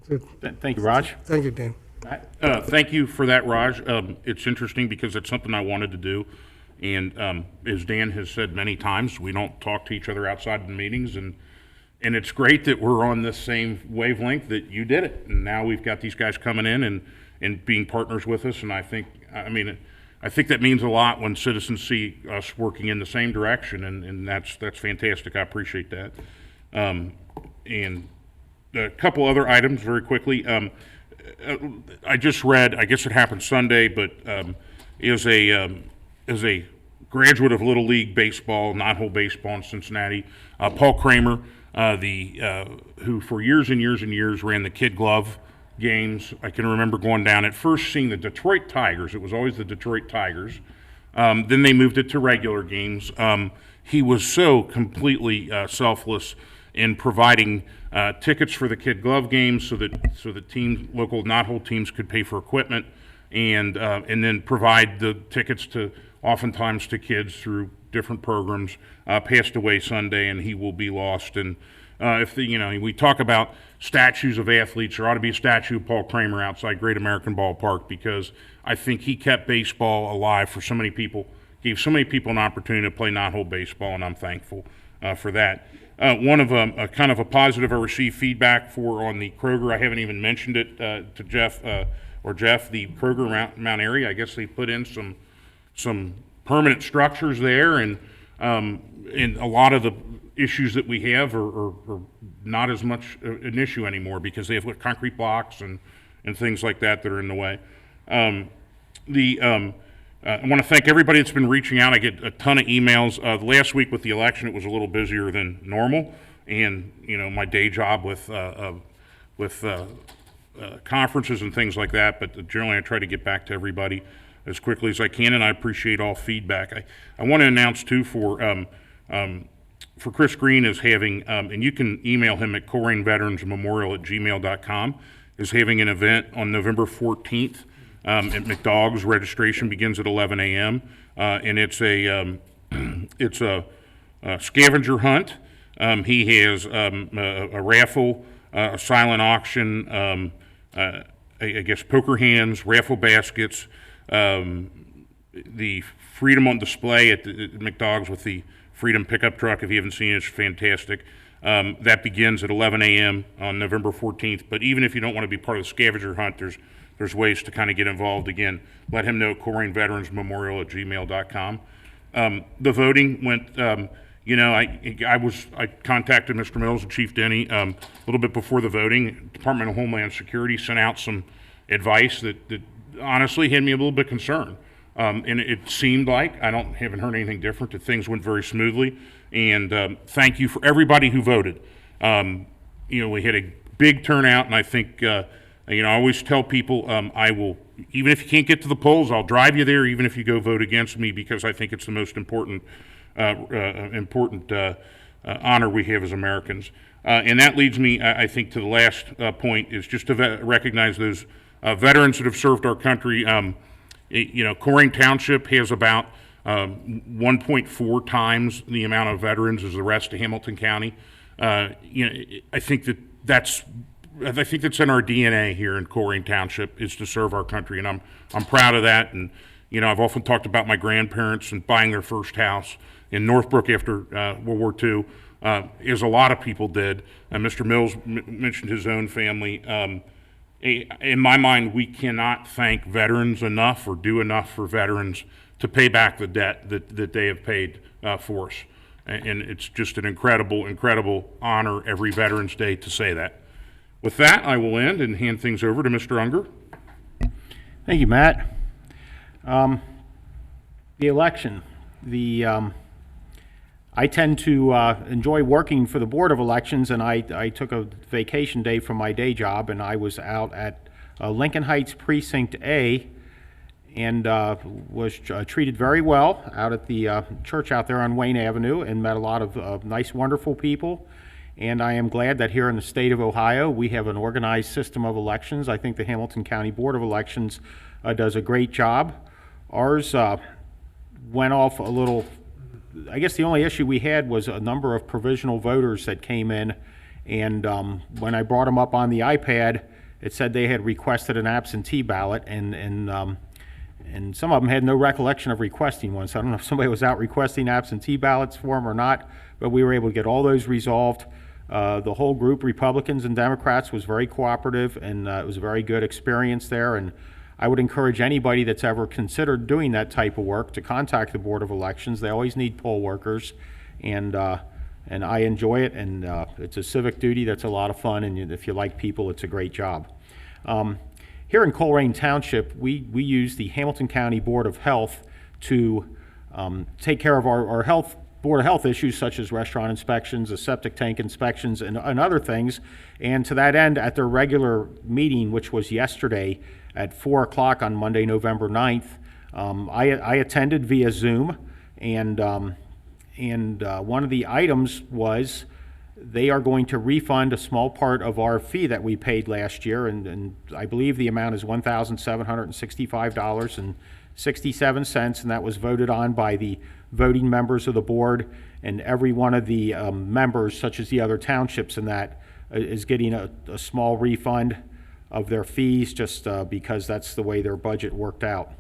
That's it. Thank you, Raj. Thank you, Dan. Thank you for that, Raj. It's interesting because it's something I wanted to do. And as Dan has said many times, we don't talk to each other outside of the meetings. And it's great that we're on this same wavelength that you did it. And now we've got these guys coming in and being partners with us. And I think that means a lot when citizens see us working in the same direction. And that's fantastic. I appreciate that. And a couple other items very quickly. I just read, I guess it happened Sunday, but as a graduate of Little League baseball, nine-hole baseball in Cincinnati, Paul Kramer, who for years and years and years ran the kid glove games. I can remember going down at first seeing the Detroit Tigers. It was always the Detroit Tigers. Then they moved it to regular games. He was so completely selfless in providing tickets for the kid glove games so that local not-hole teams could pay for equipment and then provide the tickets oftentimes to kids through different programs. Passed away Sunday, and he will be lost. And we talk about statues of athletes, there ought to be a statue of Paul Kramer outside Great American Ballpark, because I think he kept baseball alive for so many people, gave so many people an opportunity to play not-hole baseball, and I'm thankful for that. One of a kind of a positive I received feedback for on the Kroger. I haven't even mentioned it to Jeff, the Kroger Mount area. I guess they put in some permanent structures there, and a lot of the issues that we have are not as much an issue anymore because they have concrete blocks and things like that are in the way. I want to thank everybody that's been reaching out. I get a ton of emails. Last week with the election, it was a little busier than normal, and my day job with conferences and things like that. But generally, I try to get back to everybody as quickly as I can, and I appreciate all feedback. I want to announce too for Chris Green is having, and you can email him at CorainVeteransMemorial@gmail.com, is having an event on November 14th. At McDogg's. Registration begins at 11 a.m. And it's a scavenger hunt. He has a raffle, a silent auction, I guess poker hands, raffle baskets, the Freedom on display at McDogg's with the Freedom pickup truck. If you haven't seen it, it's fantastic. That begins at 11 a.m. on November 14th. But even if you don't want to be part of the scavenger hunt, there's ways to kind of get involved. Again, let him know, CorainVeteransMemorial@gmail.com. The voting went, I contacted Mr. Mills and Chief Denny a little bit before the voting. Department of Homeland Security sent out some advice that honestly had me a little bit concerned. And it seemed like, I haven't heard anything different, that things went very smoothly. And thank you for everybody who voted. We had a big turnout, and I think, I always tell people, I will, even if you can't get to the polls, I'll drive you there, even if you go vote against me, because I think it's the most important honor we have as Americans. And that leads me, I think, to the last point, is just to recognize those veterans that have served our country. Colerain Township has about 1.4 times the amount of veterans as the rest of Hamilton County. I think that's in our DNA here in Colerain Township, is to serve our country, and I'm proud of that. And I've often talked about my grandparents and buying their first house in Northbrook after World War II, as a lot of people did. Mr. Mills mentioned his own family. In my mind, we cannot thank veterans enough or do enough for veterans to pay back the debt that they have paid for us. And it's just an incredible honor every Veterans Day to say that. With that, I will end and hand things over to Mr. Unger. Thank you, Matt. The election. I tend to enjoy working for the Board of Elections, and I took a vacation day from my day job, and I was out at Lincoln Heights Precinct A, and was treated very well out at the church out there on Wayne Avenue, and met a lot of nice, wonderful people. And I am glad that here in the state of Ohio, we have an organized system of elections. I think the Hamilton County Board of Elections does a great job. Ours went off a little, I guess the only issue we had was a number of provisional voters that came in, and when I brought them up on the iPad, it said they had requested an absentee ballot, and some of them had no recollection of requesting one. So I don't know if somebody was out requesting absentee ballots for them or not, but we were able to get all those resolved. The whole group, Republicans and Democrats, was very cooperative, and it was a very good experience there. And I would encourage anybody that's ever considered doing that type of work to contact the Board of Elections. They always need poll workers, and I enjoy it, and it's a civic duty that's a lot of fun, and if you like people, it's a great job. Here in Colerain Township, we use the Hamilton County Board of Health to take care of our Board of Health issues such as restaurant inspections, the septic tank inspections, and other things. And to that end, at their regular meeting, which was yesterday at 4 o'clock on Monday, November 9th, I attended via Zoom, and one of the items was they are going to refund a small part of our fee that we paid last year, and I believe the amount is $1,765.67, and that was voted on by the voting members of the board, and every one of the members, such as the other townships in that, is getting a small refund of their fees just because that's the way their budget worked out.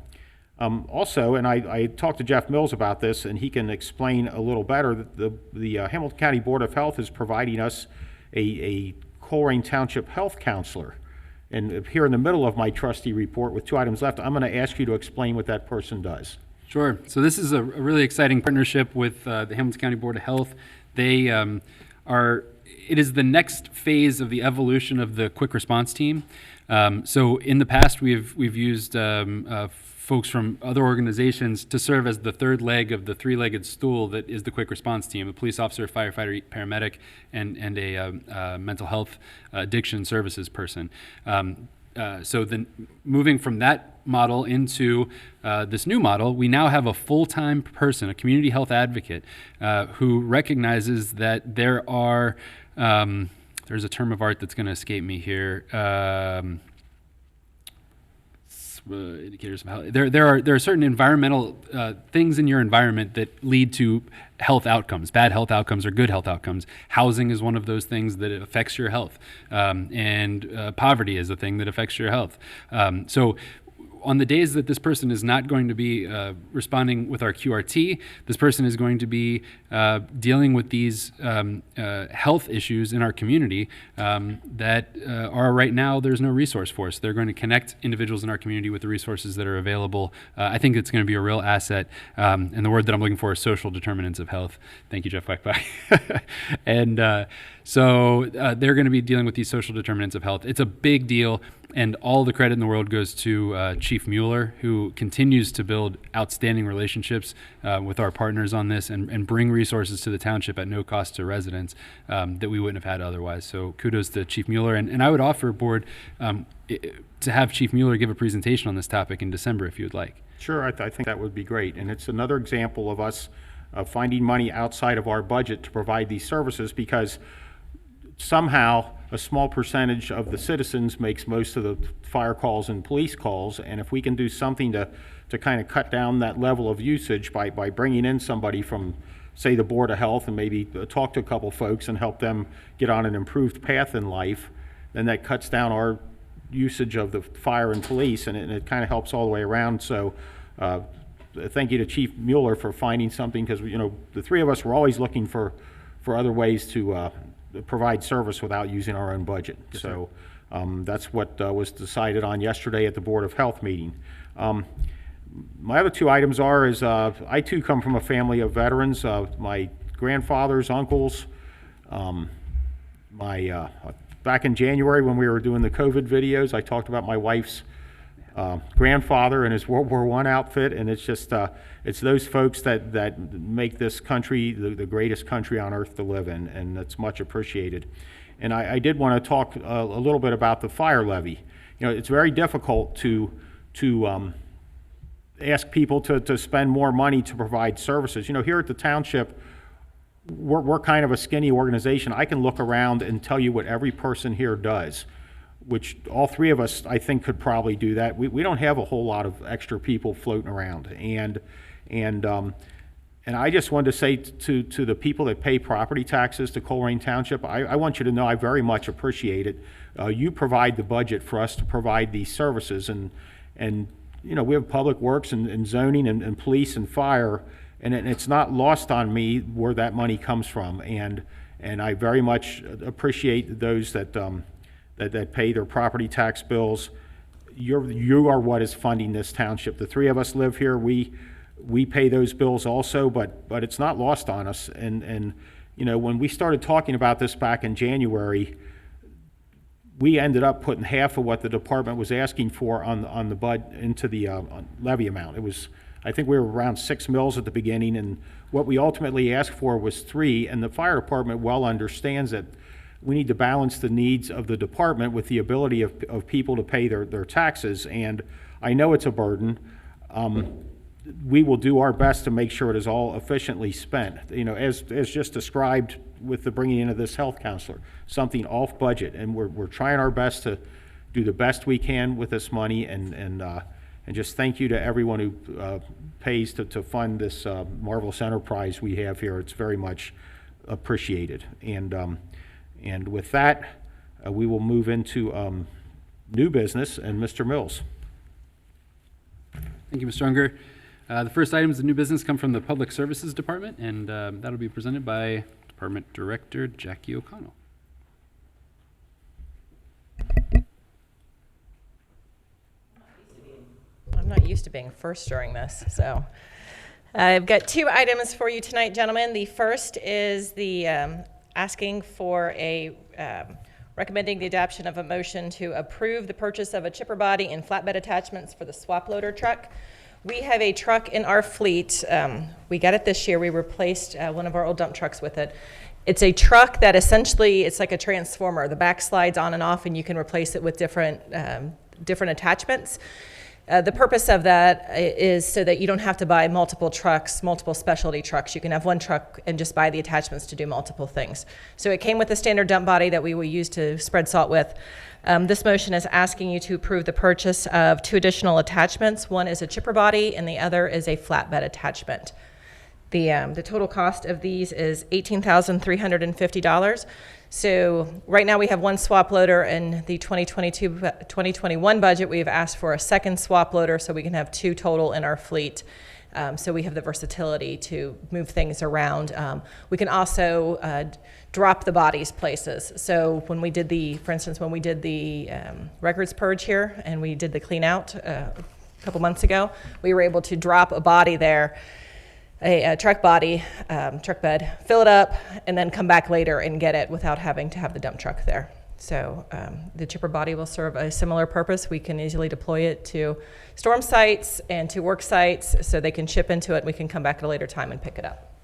Also, and I talked to Jeff Mills about this, and he can explain a little better, that the Hamilton County Board of Health is providing us a Colerain Township health counselor. And here in the middle of my trustee report with 2 items left, I'm going to ask you to explain what that person does. Sure. So this is a really exciting partnership with the Hamilton County Board of Health. They it is the next phase of the evolution of the quick response team. So in the past, we've used folks from other organizations to serve as the third leg of the three-legged stool that is the quick response team: a police officer, firefighter, paramedic, and a mental health addiction services person. So then moving from that model into this new model, we now have a full-time person, a community health advocate, who recognizes that there are, there's a term of art that's going to escape me here, indicators of health. There are certain environmental things in your environment that lead to health outcomes, bad health outcomes or good health outcomes. Housing is one of those things that affects your health, and poverty is a thing that affects your health. So on the days that this person is not going to be responding with our QRT, this person is going to be dealing with these health issues in our community that are right now, there's no resource for us. They're going to connect individuals in our community with the resources that are available. I think it's going to be a real asset. And the word that I'm looking for is social determinants of health. Thank you, Jeff Wackby. And so they're going to be dealing with these social determinants of health. It's a big deal. And all the credit in the world goes to Chief Mueller, who continues to build outstanding relationships with our partners on this and bring resources to the township at no cost to residents that we wouldn't have had otherwise. So kudos to Chief Mueller. And I would offer, Board, to have Chief Mueller give a presentation on this topic in December if you would like. Sure, I think that would be great. And it's another example of us finding money outside of our budget to provide these services, because somehow a small percentage of the citizens makes most of the fire calls and police calls, and if we can do something to kind of cut down that level of usage by bringing in somebody from, say, the Board of Health, and maybe talk to a couple folks and help them get on an improved path in life, then that cuts down our usage of the fire and police, and it kind of helps all the way around. So thank you to Chief Mueller for finding something, because the three of us were always looking for other ways to provide service without using our own budget. Yes, so that's what was decided on yesterday at the Board of Health meeting. My other 2 items is I too come from a family of veterans. My grandfathers, uncles, back in January when we were doing the COVID videos, I talked about my wife's grandfather and his World War I outfit, and it's just it's those folks that make this country the greatest country on earth to live in, and that's much appreciated. And I did want to talk a little bit about the fire levy. It's very difficult to ask people to spend more money to provide services. Here at the township, we're kind of a skinny organization. I can look around and tell you what every person here does, which all 3 of us, I think, could probably do that. We don't have a whole lot of extra people floating around, and I just wanted to say to the people that pay property taxes to Colerain Township, I want you to know I very much appreciate it. You provide the budget for us to provide these services, and we have public works and zoning and police and fire, and it's not lost on me where that money comes from. And I very much appreciate those that pay their property tax bills. You are what is funding this township. The three of us live here. We pay those bills also, but it's not lost on us. And when we started talking about this back in January, we ended up putting half of what the department was asking for on the bud into the levy amount. It was, I think we were around 6 mils at the beginning, and what we ultimately asked for was 3. And the fire department well understands that we need to balance the needs of the department with the ability of people to pay their taxes. And I know it's a burden. We will do our best to make sure it is all efficiently spent. As just described with the bringing in of this health counselor, something off budget, and we're trying our best to do the best we can with this money. And just thank you to everyone who pays to fund this marvelous enterprise we have here. It's very much appreciated. And with that, we will move into new business, and Mr. Mills. Thank you, Mr. Unger. The first items of new business come from the Public Services Department, and that'll be presented by Department Director Jackie O'Connell. I'm not used to being first during this, so. I've got 2 items for you tonight, gentlemen. The first is the asking for recommending the adoption of a motion to approve the purchase of a chipper body and flatbed attachments for the swap loader truck. We have a truck in our fleet. We got it this year. We replaced one of our old dump trucks with it. It's a truck that essentially, it's like a transformer. The back slides on and off, and you can replace it with different attachments. The purpose of that is so that you don't have to buy multiple trucks, multiple specialty trucks. You can have one truck and just buy the attachments to do multiple things. So it came with a standard dump body that we will use to spread salt with. This motion is asking you to approve the purchase of 2 additional attachments. One is a chipper body and the other is a flatbed attachment. The total cost of these is $18,350. So right now we have 1 swap loader. In the 2021 budget, we've asked for a second swap loader so we can have 2 total in our fleet. So we have the versatility to move things around. We can also drop the bodies places. So when we did for instance, when we did the records purge here and we did the clean out a couple months ago, we were able to drop a body there, a truck body, truck bed, fill it up, and then come back later and get it without having to have the dump truck there. So the chipper body will serve a similar purpose. We can easily deploy it to storm sites and to work sites so they can ship into it and we can come back at a later time and pick it up.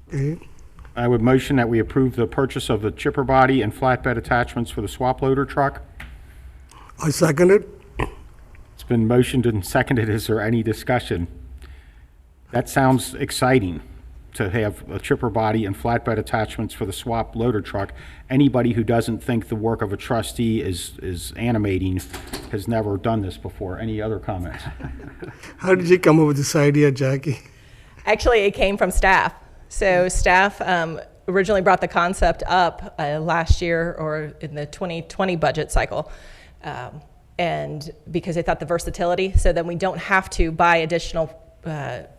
Okay. I would motion that we approve the purchase of the chipper body and flatbed attachments for the swap loader truck. I second it. It's been motioned and seconded. Is there any discussion? That sounds exciting, to have a chipper body and flatbed attachments for the swap loader truck. Anybody who doesn't think the work of a trustee is animating has never done this before. Any other comments? How did you come up with this idea, Jackie? Actually, it came from staff. So staff originally brought the concept up last year or in the 2020 budget cycle. And because they thought the versatility, so then we don't have to buy additional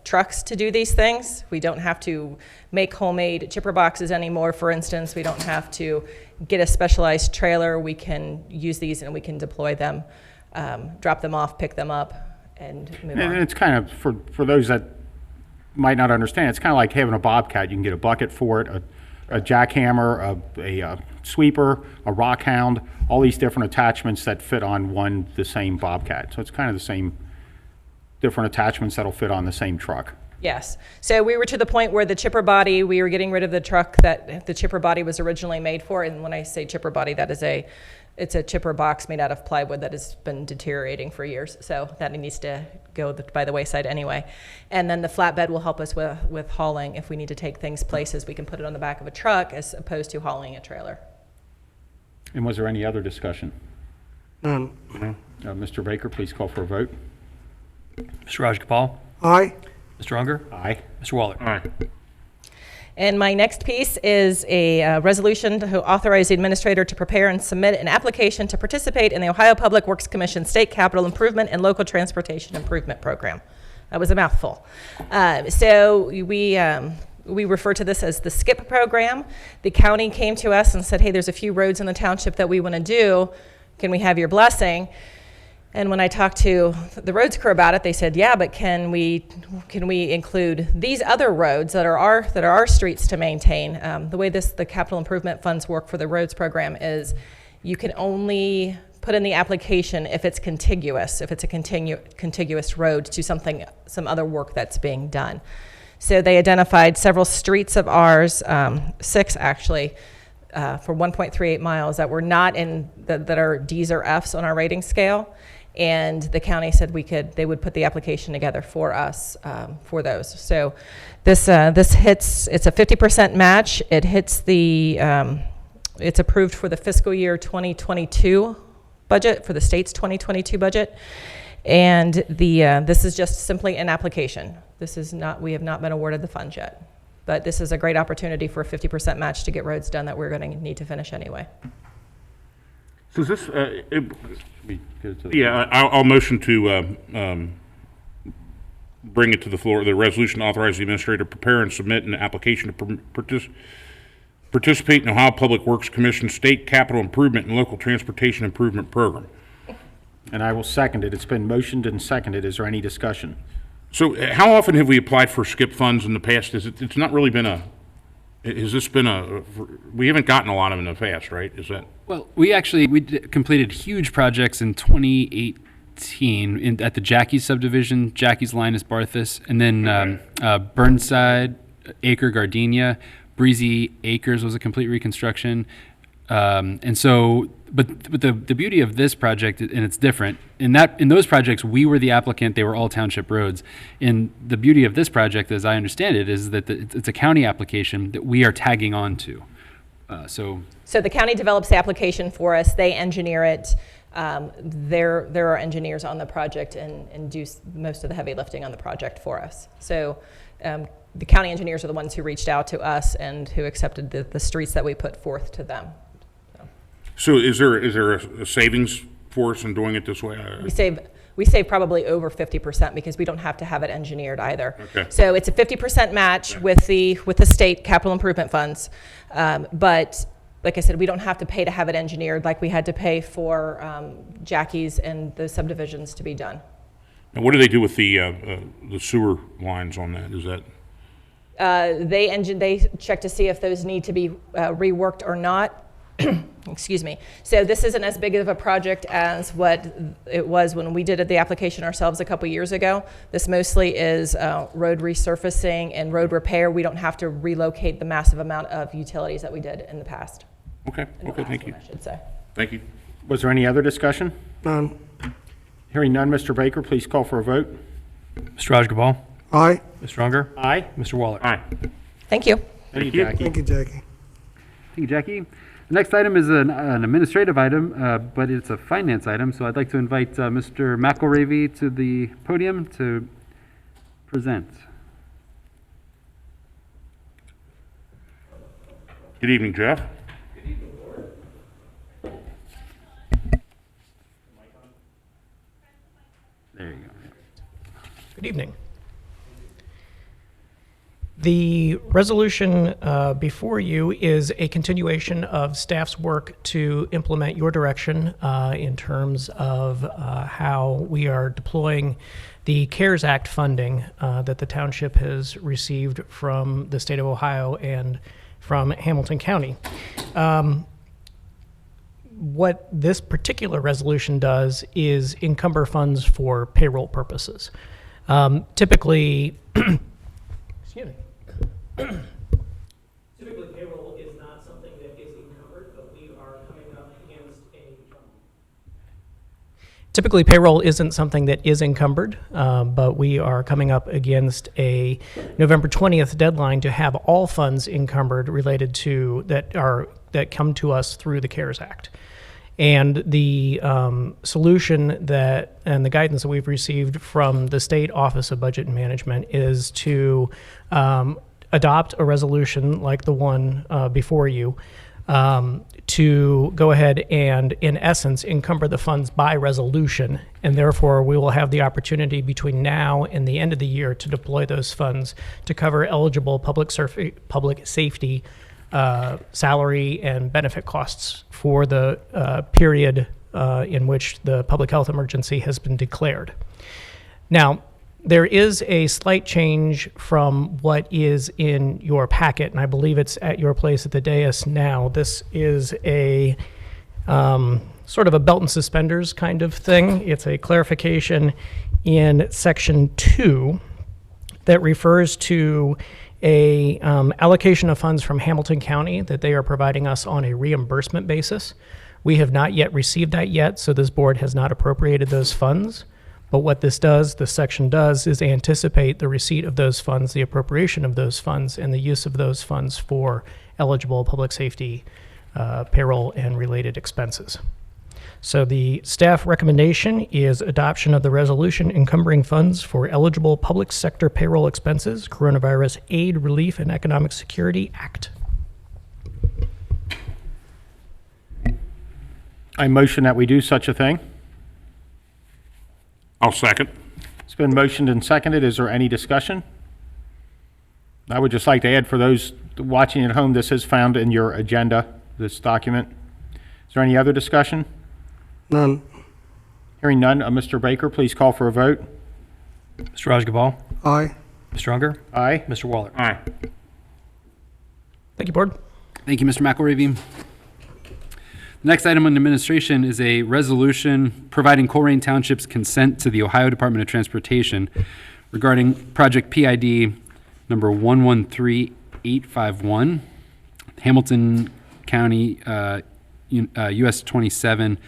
trucks to do these things. We don't have to make homemade chipper boxes anymore, for instance. We don't have to get a specialized trailer. We can use these and we can deploy them, drop them off, pick them up, and move on. And it's kind of, for those that might not understand, it's kind of like having a bobcat. You can get a bucket for it, a jackhammer, a sweeper, a rock hound, all these different attachments that fit on the same bobcat. So it's kind of the same different attachments that'll fit on the same truck. Yes. So we were to the point where the chipper body, we were getting rid of the truck that the chipper body was originally made for. And when I say chipper body, that is it's a chipper box made out of plywood that has been deteriorating for years. So that needs to go by the wayside anyway. And then the flatbed will help us with hauling. If we need to take things places, we can put it on the back of a truck as opposed to hauling a trailer. And was there any other discussion? None. Mr. Baker, please call for a vote. Mr. Rajagopal, Aye. Mr. Unger? Aye. Mr. Waller? Aye. And my next piece is a resolution to authorize the administrator to prepare and submit an application to participate in the Ohio Public Works Commission State Capital Improvement and Local Transportation Improvement Program. That was a mouthful. So we refer to this as the SKIP program. The county came to us and said, hey, there's a few roads in the township that we want to do. Can we have your blessing? And when I talked to the roads crew about it, they said, yeah, but can we include these other roads that are our streets to maintain? The way the capital improvement funds work for the roads program is you can only put in the application if it's contiguous, if it's a contiguous road to some other work that's being done. So they identified several streets of ours, 6 actually, for 1.38 miles that were not that are D's or F's on our rating scale. And the county said they would put the application together for us for those. So this hits, it's a 50% match. It hits it's approved for the fiscal year 2022 budget, for the state's 2022 budget. And this is just simply an application. We have not been awarded the funds yet. But this is a great opportunity for a 50% match to get roads done that we're going to need to finish anyway. So is this, I'll motion to bring it to the floor. The resolution to authorize the administrator to prepare and submit an application to participate in Ohio Public Works Commission State Capital Improvement and Local Transportation Improvement Program. And I will second it. It's been motioned and seconded. Is there any discussion? So how often have we applied for SKIP funds in the past? It's not really been we haven't gotten a lot of them in the past, right? Is that? Well, we completed huge projects in 2018 at the Jackie subdivision, Jackie's Linus Barthus, and then Burnside, Acre Gardenia, Breezy Acres was a complete reconstruction. And so, but the beauty of this project, and it's different, in those projects, we were the applicant, they were all township roads. And the beauty of this project, as I understand it, is that it's a county application that we are tagging on to. So the county develops the application for us, they engineer it. There are engineers on the project and do most of the heavy lifting on the project for us. So the county engineers are the ones who reached out to us and who accepted the streets that we put forth to them. So is there a savings for us in doing it this way? We save probably over 50% because we don't have to have it engineered either. Okay. So it's a 50% match with the state capital improvement funds, but like I said, we don't have to pay to have it engineered like we had to pay for Jackie's and the subdivisions to be done. Now, what do they do with the sewer lines on that? Is that? They check to see if those need to be reworked or not. Excuse me. So this isn't as big of a project as what it was when we did the application ourselves a couple years ago. This mostly is road resurfacing and road repair. We don't have to relocate the massive amount of utilities that we did in the past. Okay, thank you. I should say. Thank you. Was there any other discussion? None. Hearing none, Mr. Baker, please call for a vote. Mr. Rajagopal? Aye. Mr. Unger? Aye. Mr. Waller? Aye. Thank you. Thank you, Jackie. Thank you, Jackie. Thank you, Jackie. The next item is an administrative item, but it's a finance item, so I'd like to invite Mr. McElravy to the podium to present. Good evening, Jeff. Good evening, Board. There you go. Good evening. The resolution before you is a continuation of staff's work to implement your direction in terms of how we are deploying the CARES Act funding that the township has received from the state of Ohio and from Hamilton County. What this particular resolution does is encumber funds for payroll purposes. Typically, excuse me. Typically, payroll is not something that is encumbered, but we are coming up against Typically, payroll isn't something that is encumbered, but we are coming up against a November 20th deadline to have all funds encumbered related to that come to us through the CARES Act. And the solution that, and the guidance that we've received from the State Office of Budget and Management is to adopt a resolution like the one before you, to go ahead and, in essence, encumber the funds by resolution. And therefore, we will have the opportunity between now and the end of the year to deploy those funds to cover eligible public safety salary and benefit costs for the period in which the public health emergency has been declared. Now, there is a slight change from what is in your packet, and I believe it's at your place at the dais now. This is a sort of a belt and suspenders kind of thing. It's a clarification in Section 2 that refers to a allocation of funds from Hamilton County that they are providing us on a reimbursement basis. We have not yet received that yet, so this board has not appropriated those funds. But what this section does, is anticipate the receipt of those funds, the appropriation of those funds, and the use of those funds for eligible public safety, payroll, and related expenses. So the staff recommendation is adoption of the resolution encumbering funds for eligible public sector payroll expenses, Coronavirus Aid, Relief, and Economic Security Act. I motion that we do such a thing. I'll second. It's been motioned and seconded. Is there any discussion? I would just like to add, for those watching at home, this is found in your agenda, this document. Is there any other discussion? None. Hearing none, Mr. Baker, please call for a vote. Mr. Rajagopal? Aye. Mr. Unger? Aye. Mr. Waller? Aye. Thank you, board. Thank you, Mr. McElravy. The next item on administration is a resolution providing Colerain Township's consent to the Ohio Department of Transportation regarding project PID number 113851, Hamilton County, US 27,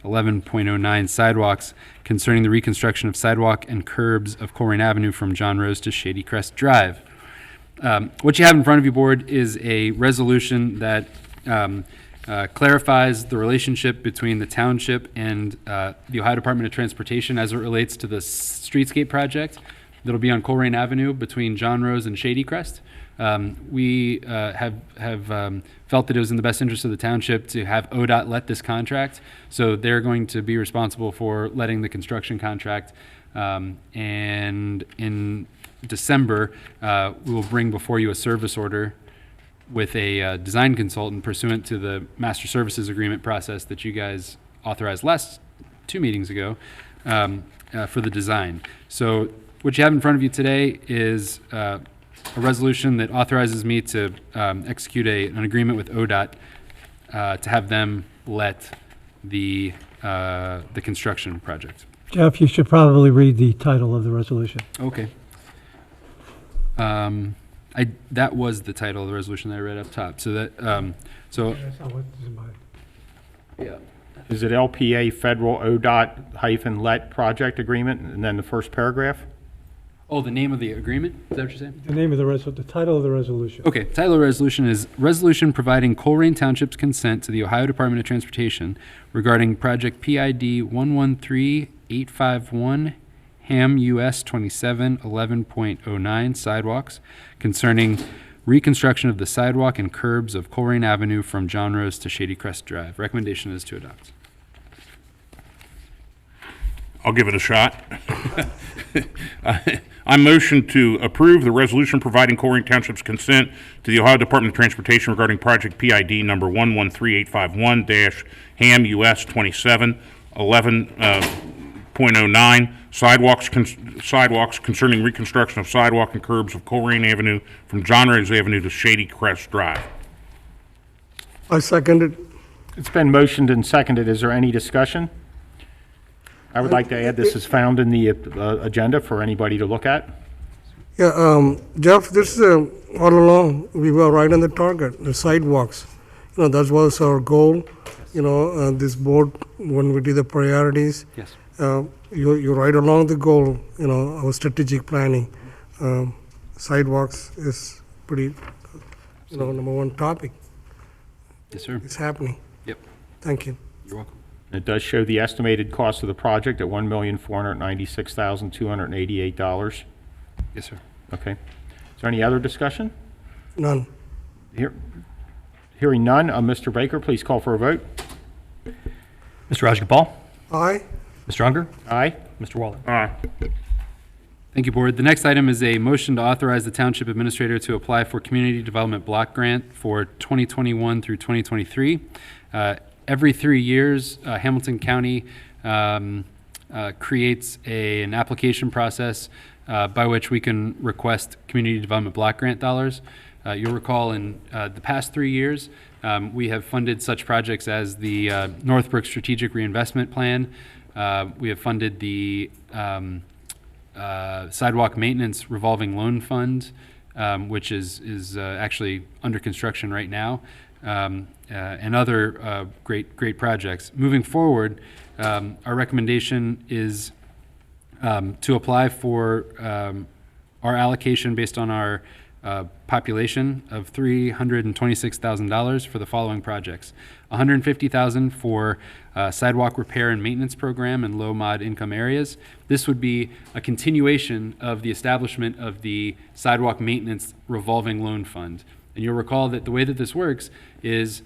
11.09 sidewalks concerning the reconstruction of sidewalk and curbs of Colerain Avenue from John Rose to Shady Crest Drive. What you have in front of you, board, is a resolution that clarifies the relationship between the township and the Ohio Department of Transportation as it relates to the streetscape project that'll be on Colerain Avenue between John Rose and Shady Crest. We have felt that it was in the best interest of the township to have ODOT let this contract, so they're going to be responsible for letting the construction contract. And in December, we will bring before you a service order with a design consultant pursuant to the master services agreement process that you guys authorized last 2 meetings ago for the design. So what you have in front of you today is a resolution that authorizes me to execute an agreement with ODOT to have them let the construction project. Jeff, you should probably read the title of the resolution. Okay. That was the title of the resolution that I read up top. So that, so, That's not what is in my. yeah. Is it LPA Federal ODOT-let project agreement, and then the first paragraph? Oh, the name of the agreement? Is that what you're saying? The name of the title of the resolution. Okay, title of the resolution is Resolution Providing Colerain Township's Consent to the Ohio Department of Transportation regarding Project PID 113851, Ham US 27, 11.09 sidewalks concerning reconstruction of the sidewalk and curbs of Colerain Avenue from John Rose to Shady Crest Drive. Recommendation is to adopt. I'll give it a shot. I motion to approve the resolution providing Colerain Township's consent to the Ohio Department of Transportation regarding project PID number 113851-HAM US 27, 11.09 sidewalks concerning reconstruction of sidewalk and curbs of Colerain Avenue from John Rose Avenue to Shady Crest Drive. I second it. It's been motioned and seconded. Is there any discussion? I would like to add, this is found in the agenda for anybody to look at. Yeah, Jeff, this is all along, we were right on the target, the sidewalks. You know, that was our goal, you know, this board, when we did the priorities. Yes. You're right along the goal, you know, our strategic planning. Sidewalks is pretty, number one topic. Yes, sir. It's happening. Yep. Thank you. You're welcome. It does show the estimated cost of the project at $1,496,288. Yes, sir. Okay. Is there any other discussion? None. Hearing none, Mr. Baker, please call for a vote. Mr. Rajagopal? Aye. Mr. Unger? Aye. Mr. Waller? Aye. Thank you, Board. The next item is a motion to authorize the Township Administrator to apply for Community Development Block Grant for 2021 through 2023. Every 3 years, Hamilton County creates an application process by which we can request Community Development Block Grant dollars. You'll recall in the past 3 years, we have funded such projects as the Northbrook Strategic Reinvestment Plan. We have funded the Sidewalk Maintenance Revolving Loan Fund, which is actually under construction right now, and other great projects. Moving forward, our recommendation is to apply for our allocation based on our population of $326,000 for the following projects: $150,000 for sidewalk repair and maintenance program in low mod income areas. This would be a continuation of the establishment of the sidewalk maintenance revolving loan fund. And you'll recall that the way that this works is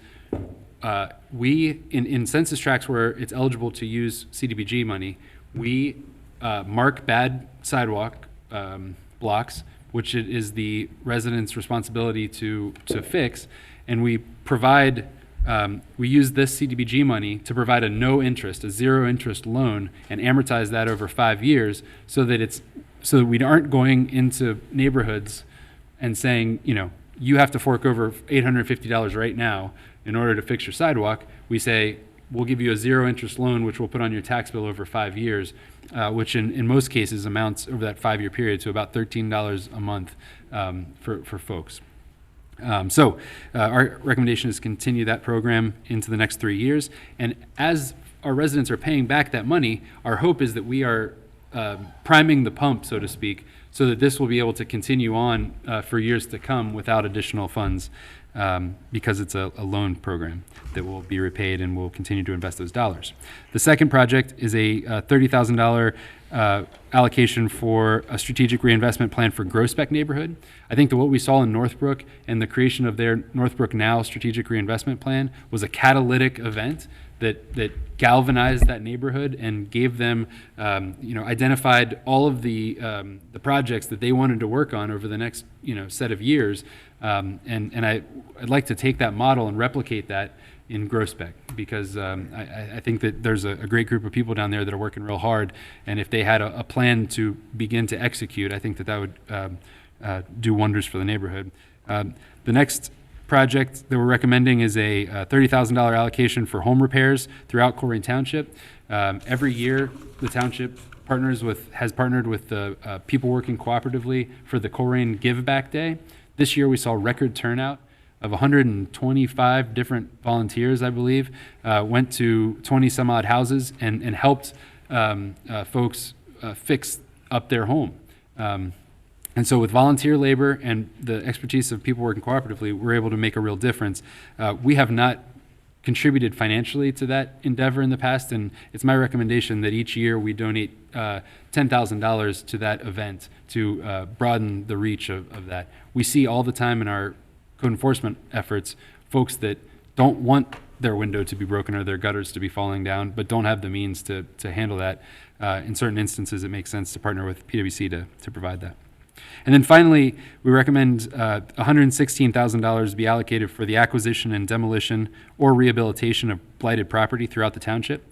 we, in census tracts where it's eligible to use CDBG money, we mark bad sidewalk blocks, which it is the resident's responsibility to fix, and we provide, we use this CDBG money to provide a no interest, a zero interest loan, and amortize that over 5 years, so that we aren't going into neighborhoods and saying, you know, you have to fork over $850 right now in order to fix your sidewalk. We say, we'll give you a zero interest loan, which we'll put on your tax bill over 5 years, which in most cases amounts over that 5-year period to about $13 a month for folks. So our recommendation is to continue that program into the next 3 years. And as our residents are paying back that money, our hope is that we are priming the pump, so to speak, so that this will be able to continue on for years to come without additional funds, because it's a loan program that will be repaid, and we'll continue to invest those dollars. The second project is a $30,000 allocation for a strategic reinvestment plan for Groesbeck neighborhood. I think that what we saw in Northbrook and the creation of their Northbrook Now strategic reinvestment plan was a catalytic event that galvanized that neighborhood and gave them, identified all of the projects that they wanted to work on over the next, set of years. And I'd like to take that model and replicate that in Groesbeck, because I think that there's a great group of people down there that are working real hard, and if they had a plan to begin to execute, I think that would do wonders for the neighborhood. The next project that we're recommending is a $30,000 allocation for home repairs throughout Colerain Township. Every year, the township has partnered with the people working cooperatively for the Colerain Give Back Day. This year, we saw record turnout of 125 different volunteers, I believe, went to 20 some odd houses and helped folks fix up their home. And so with volunteer labor and the expertise of people working cooperatively, we're able to make a real difference. We have not contributed financially to that endeavor in the past, and it's my recommendation that each year we donate $10,000 to that event to broaden the reach of that. We see all the time in our code enforcement efforts folks that don't want their window to be broken or their gutters to be falling down, but don't have the means to handle that. In certain instances, it makes sense to partner with PwC to provide that. And then finally, we recommend $116,000 be allocated for the acquisition and demolition or rehabilitation of blighted property throughout the township.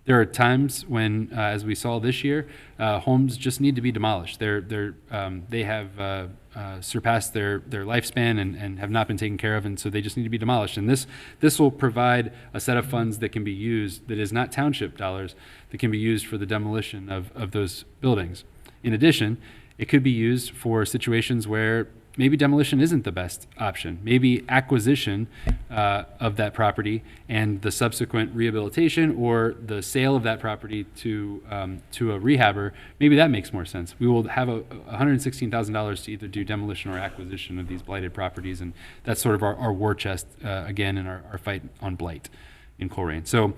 There are times when, as we saw this year, homes just need to be demolished. They have surpassed their lifespan and have not been taken care of, and so they just need to be demolished. And this will provide a set of funds that can be used, that is not township dollars, that can be used for the demolition of those buildings. In addition, it could be used for situations where maybe demolition isn't the best option. Maybe acquisition of that property and the subsequent rehabilitation or the sale of that property to a rehabber, maybe that makes more sense. We will have $116,000 to either do demolition or acquisition of these blighted properties, and that's sort of our war chest, again, in our fight on blight. in Colerain. So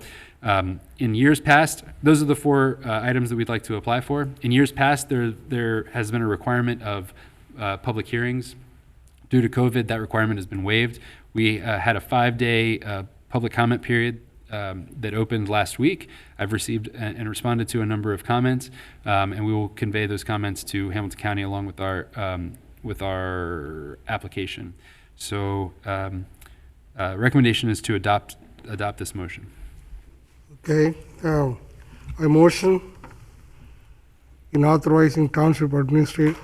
in years past, those are the four items that we'd like to apply for. In years past, there has been a requirement of public hearings. Due to COVID, that requirement has been waived. We had a 5-day public comment period that opened last week. I've received and responded to a number of comments, and we will convey those comments to Hamilton County along with our application. So recommendation is to adopt this motion. Okay, I motion in authorizing Township Administrator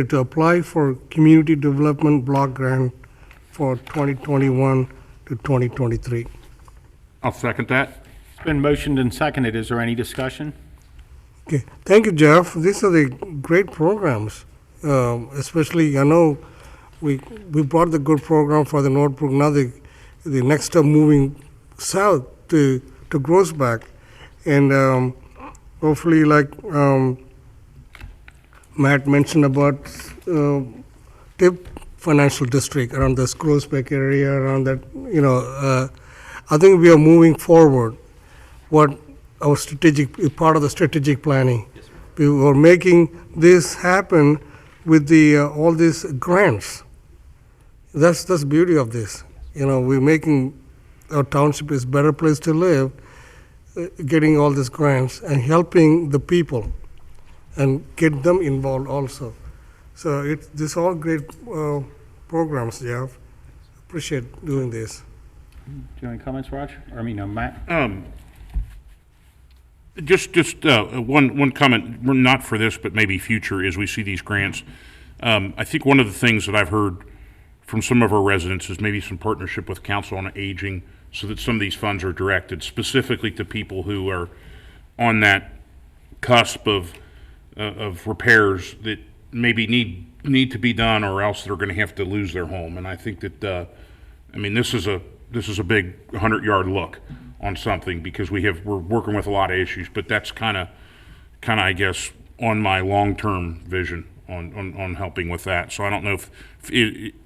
to apply for Community Development Block Grant for 2021 to 2023. I'll second that. It's been motioned and seconded. Is there any discussion? Okay, thank you, Jeff. These are the great programs. Especially, I know we brought the good program for the Northbrook. Now the next step moving south to Groesbeck, and hopefully, like Matt mentioned about Tip Financial District around this Groesbeck area, around that, I think we are moving forward. What our part of the strategic planning. Yes, we were making this happen with the all these grants. That's the beauty of this. We're making our township is a better place to live, getting all these grants and helping the people and get them involved also. So these all great programs, Jeff. Appreciate doing this. Do you have any comments, Raj? Matt? Just one comment, not for this, but maybe future, as we see these grants. I think one of the things that I've heard from some of our residents is maybe some partnership with Council on Aging, so that some of these funds are directed specifically to people who are on that cusp of repairs that maybe need to be done, or else they're going to have to lose their home. And I think that this is a big 100-yard look on something, because we're working with a lot of issues, but that's kind of I guess on my long-term vision on helping with that. So I don't know if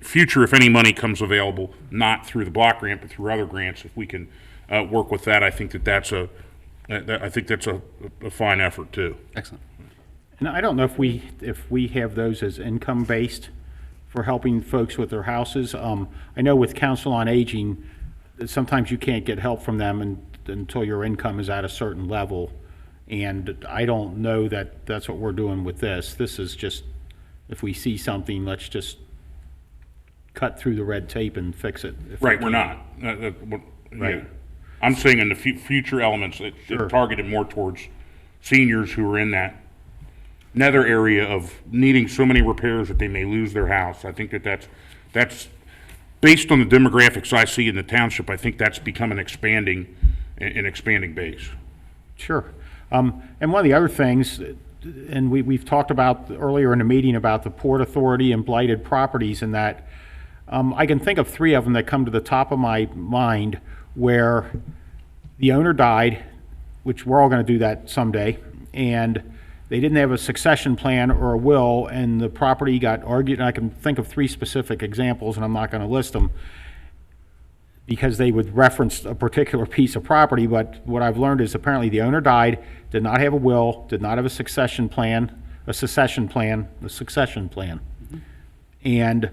future, if any money comes available, not through the block grant but through other grants, if we can work with that, I think that's a fine effort too. Excellent. And I don't know if we have those as income-based for helping folks with their houses. I know with Council on Aging, sometimes you can't get help from them until your income is at a certain level. And I don't know that that's what we're doing with this. This is just, if we see something, let's just cut through the red tape and fix it. Right, we're not. Right. Yeah. I'm saying in the future elements that Sure. targeted more towards seniors who are in that nether area of needing so many repairs that they may lose their house. I think that's based on the demographics I see in the township. I think that's become an expanding base. Sure. And one of the other things, and we've talked about earlier in the meeting about the Port Authority and blighted properties, and that I can think of 3 of them that come to the top of my mind where the owner died, which we're all going to do that someday, and they didn't have a succession plan or a will, and the property got argued. And I can think of 3 specific examples, and I'm not going to list them because they would reference a particular piece of property. But what I've learned is apparently the owner died, did not have a will, did not have a succession plan, and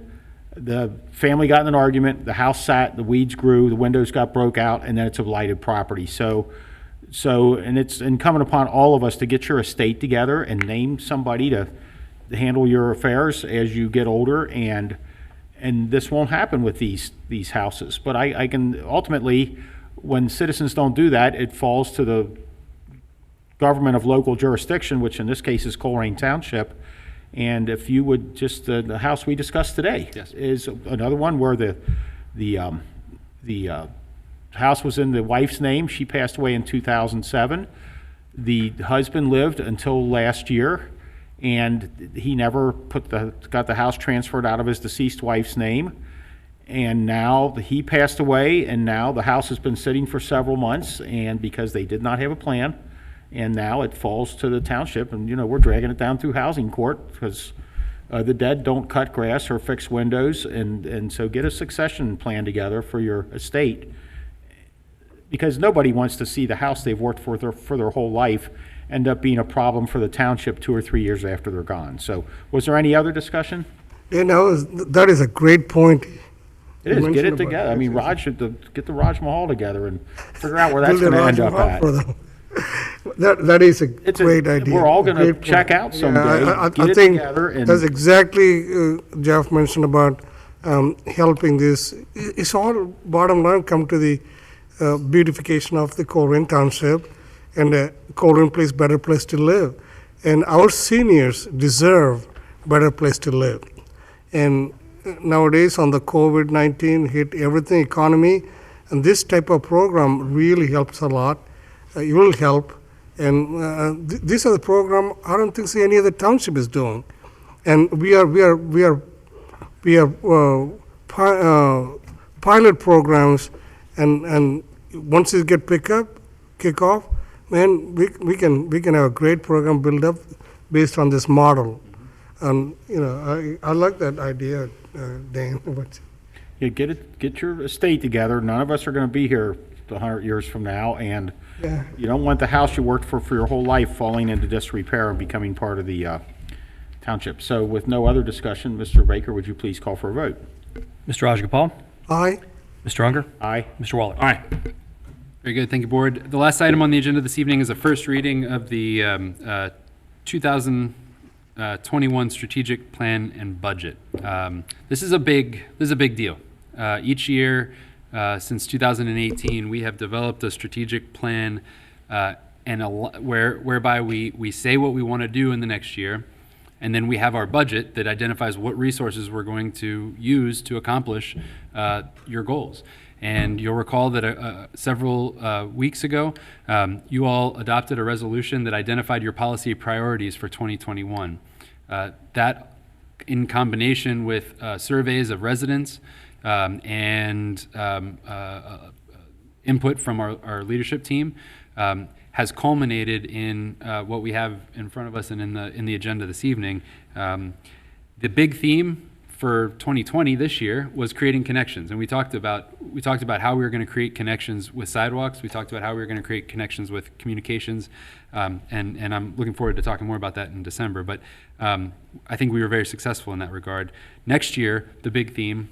the family got in an argument, the house sat, the weeds grew, the windows got broke out, and then it's a blighted property. So, and it's incumbent upon all of us to get your estate together and name somebody to handle your affairs as you get older, and this won't happen with these houses. But I can ultimately, when citizens don't do that, it falls to the government of local jurisdiction, which in this case is Colerain Township. And if you would just, the house we discussed today is another one where the house was in the wife's name. She passed away in 2007. The husband lived until last year, and he never got the house transferred out of his deceased wife's name. And now he passed away, and now the house has been sitting for several months, and because they did not have a plan, and now it falls to the township, and we're dragging it down through housing court because the dead don't cut grass or fix windows, and so get a succession plan together for your estate. because nobody wants to see the house they've worked for their whole life end up being a problem for the township 2 or 3 years after they're gone. So was there any other discussion? That is a great point. It is, get mentioned it about together. I mean, access. Raj should get the Raj Mahal together and figure out where that's Build a gonna end Raj up Mahal at. for them. That is a It's great idea. we're all a gonna great check point. out someday, I get it think together and. that's exactly, Jeff mentioned about helping this. It's all, bottom line, come to the beautification of the Colerain Township and Colerain place, better place to live. And our seniors deserve better place to live. And nowadays, on the COVID-19 hit everything, economy, and this type of program really helps a lot. It will help. And these are the program I don't think any other township is doing. And we are pilot programs, and once it get kick off, man, we can have a great program build up based on this model. And I like that idea, Dan. Yeah, get your estate together. None of us are gonna be here 100 years from now, and Yeah. you don't want the house you worked for your whole life falling into disrepair and becoming part of the township. So with no other discussion, Mr. Baker, would you please call for a vote? Mr. Rajagopal? Aye. Mr. Unger? Aye. Mr. Waller? Aye. Very good, thank you, Board. The last item on the agenda this evening is a first reading of the 2021 Strategic Plan and Budget. This is a big deal. Each year since 2018, we have developed a strategic plan whereby we say what we want to do in the next year, and then we have our budget that identifies what resources we're going to use to accomplish your goals. And you'll recall that several weeks ago, you all adopted a resolution that identified your policy priorities for 2021. That, in combination with surveys of residents and input from our leadership team, has culminated in what we have in front of us and in the agenda this evening. The big theme for 2020 this year was creating connections, and we talked about how we were going to create connections with sidewalks. We talked about how we were going to create connections with communications, and I'm looking forward to talking more about that in December. But I think we were very successful in that regard. Next year, the big theme,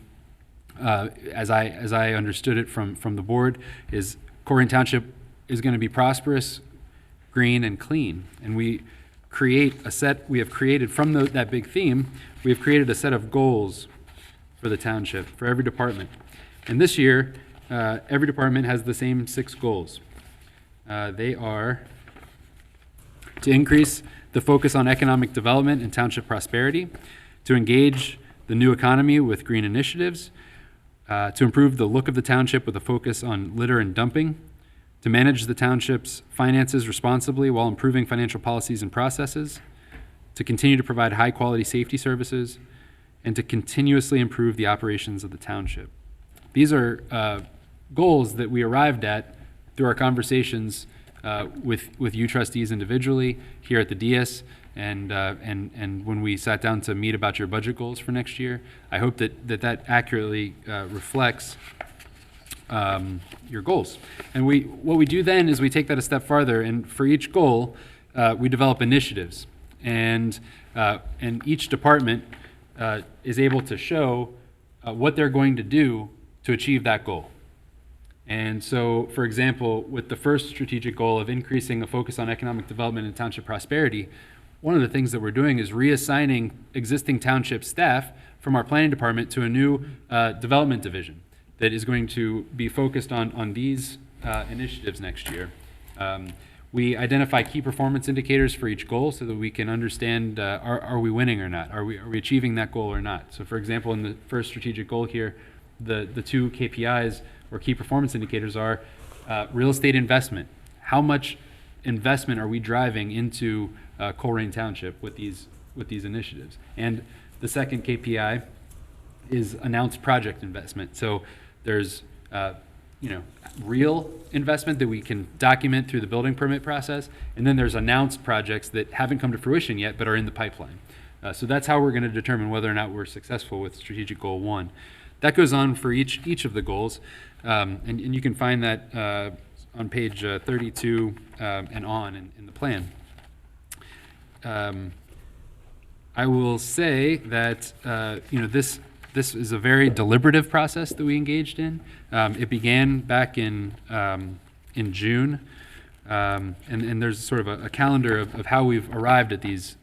as I understood it from the board, is Colerain Township is going to be prosperous, green, and clean, and we have created from that big theme, we have created a set of goals for the township, for every department. And this year, every department has the same 6 goals. They are to increase the focus on economic development and township prosperity, to engage the new economy with green initiatives, to improve the look of the township with a focus on litter and dumping, to manage the township's finances responsibly while improving financial policies and processes, to continue to provide high-quality safety services, and to continuously improve the operations of the township. These are goals that we arrived at through our conversations with you trustees individually here at the DS, and when we sat down to meet about your budget goals for next year. I hope that accurately reflects your goals. And what we do then is we take that a step farther, and for each goal, we develop initiatives. And each department is able to show what they're going to do to achieve that goal. And so, for example, with the first strategic goal of increasing the focus on economic development and township prosperity, one of the things that we're doing is reassigning existing township staff from our planning department to a new development division that is going to be focused on these initiatives next year. We identify key performance indicators for each goal so that we can understand, are we winning or not? Are we achieving that goal or not? So for example, in the first strategic goal here, the 2 KPIs or key performance indicators are real estate investment. How much investment are we driving into Colerain Township with these initiatives? And the second KPI is announced project investment. So there's real investment that we can document through the building permit process, and then there's announced projects that haven't come to fruition yet but are in the pipeline. So that's how we're going to determine whether or not we're successful with strategic goal 1. That goes on for each of the goals, and you can find that on page 32 and on in the plan. I will say that this is a very deliberative process that we engaged in. It began back in June, and there's sort of a calendar of how we've arrived at these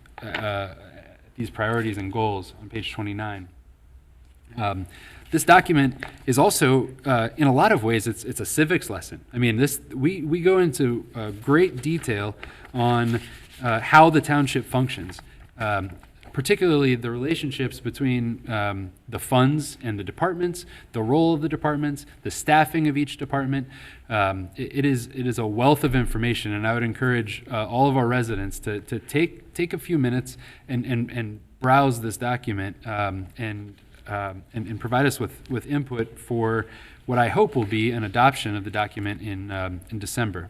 priorities and goals on page 29. This document is also, in a lot of ways, it's a civics lesson. I mean, we go into great detail on how the township functions, particularly the relationships between the funds and the departments, the role of the departments, the staffing of each department. It is a wealth of information, and I would encourage all of our residents to take a few minutes and browse this document and provide us with input for what I hope will be an adoption of the document in December.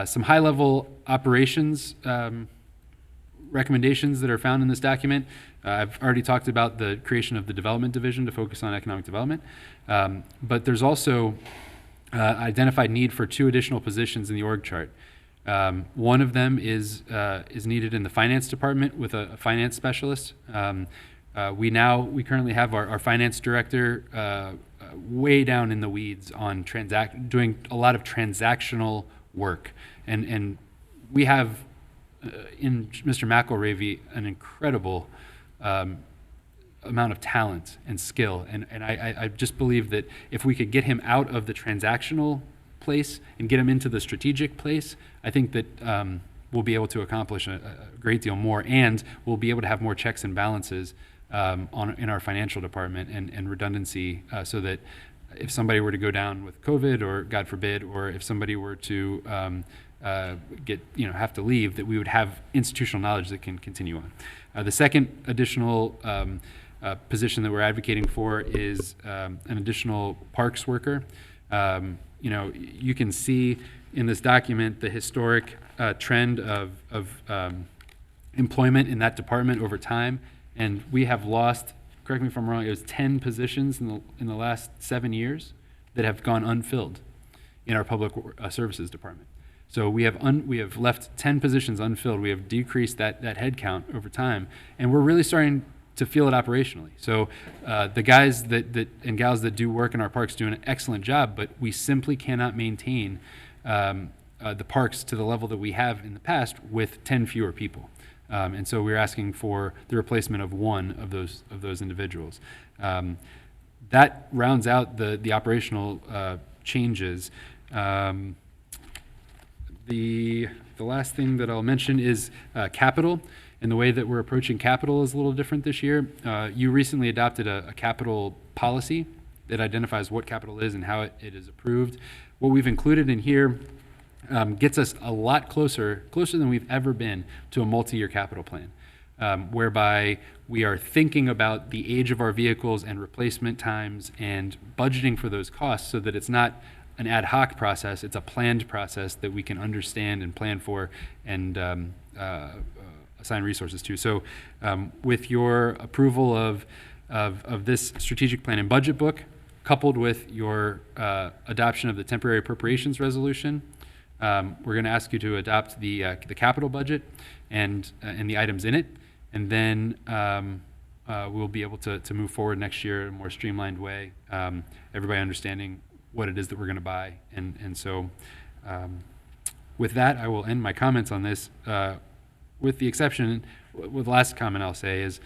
Some high-level operations recommendations that are found in this document. I've already talked about the creation of the Development Division to focus on economic development, but there's also identified need for 2 additional positions in the org chart. One of them is needed in the finance department with a finance specialist. We currently have our finance director way down in the weeds on doing a lot of transactional work, and we have in Mr. McElravy an incredible amount of talent and skill, and I just believe that if we could get him out of the transactional place and get him into the strategic place, I think that we'll be able to accomplish a great deal more, and we'll be able to have more checks and balances in our financial department and redundancy, so that if somebody were to go down with COVID, or God forbid, or if somebody were to have to leave, that we would have institutional knowledge that can continue on. The second additional position that we're advocating for is an additional parks worker. You can see in this document the historic trend of employment in that department over time, and we have lost, correct me if I'm wrong, it was 10 positions in the last 7 years that have gone unfilled in our public services department. So we have left 10 positions unfilled. We have decreased that head count over time, and we're really starting to feel it operationally. So the guys and gals that do work in our parks do an excellent job, but we simply cannot maintain the parks to the level that we have in the past with 10 fewer people. And so we're asking for the replacement of one of those individuals. That rounds out the operational changes. The last thing that I'll mention is capital, and the way that we're approaching capital is a little different this year. You recently adopted a capital policy that identifies what capital is and how it is approved. What we've included in here gets us a lot closer than we've ever been to a multi-year capital plan, whereby we are thinking about the age of our vehicles and replacement times and budgeting for those costs, so that it's not an ad hoc process, it's a planned process that we can understand and plan for and assign resources to. So with your approval of this strategic plan and budget book, coupled with your adoption of the temporary appropriations resolution, we're going to ask you to adopt the capital budget and the items in it, and then we'll be able to move forward next year in a more streamlined way, everybody understanding what it is that we're going to buy. And so with that, I will end my comments on this, with the exception, with the last comment I'll say is,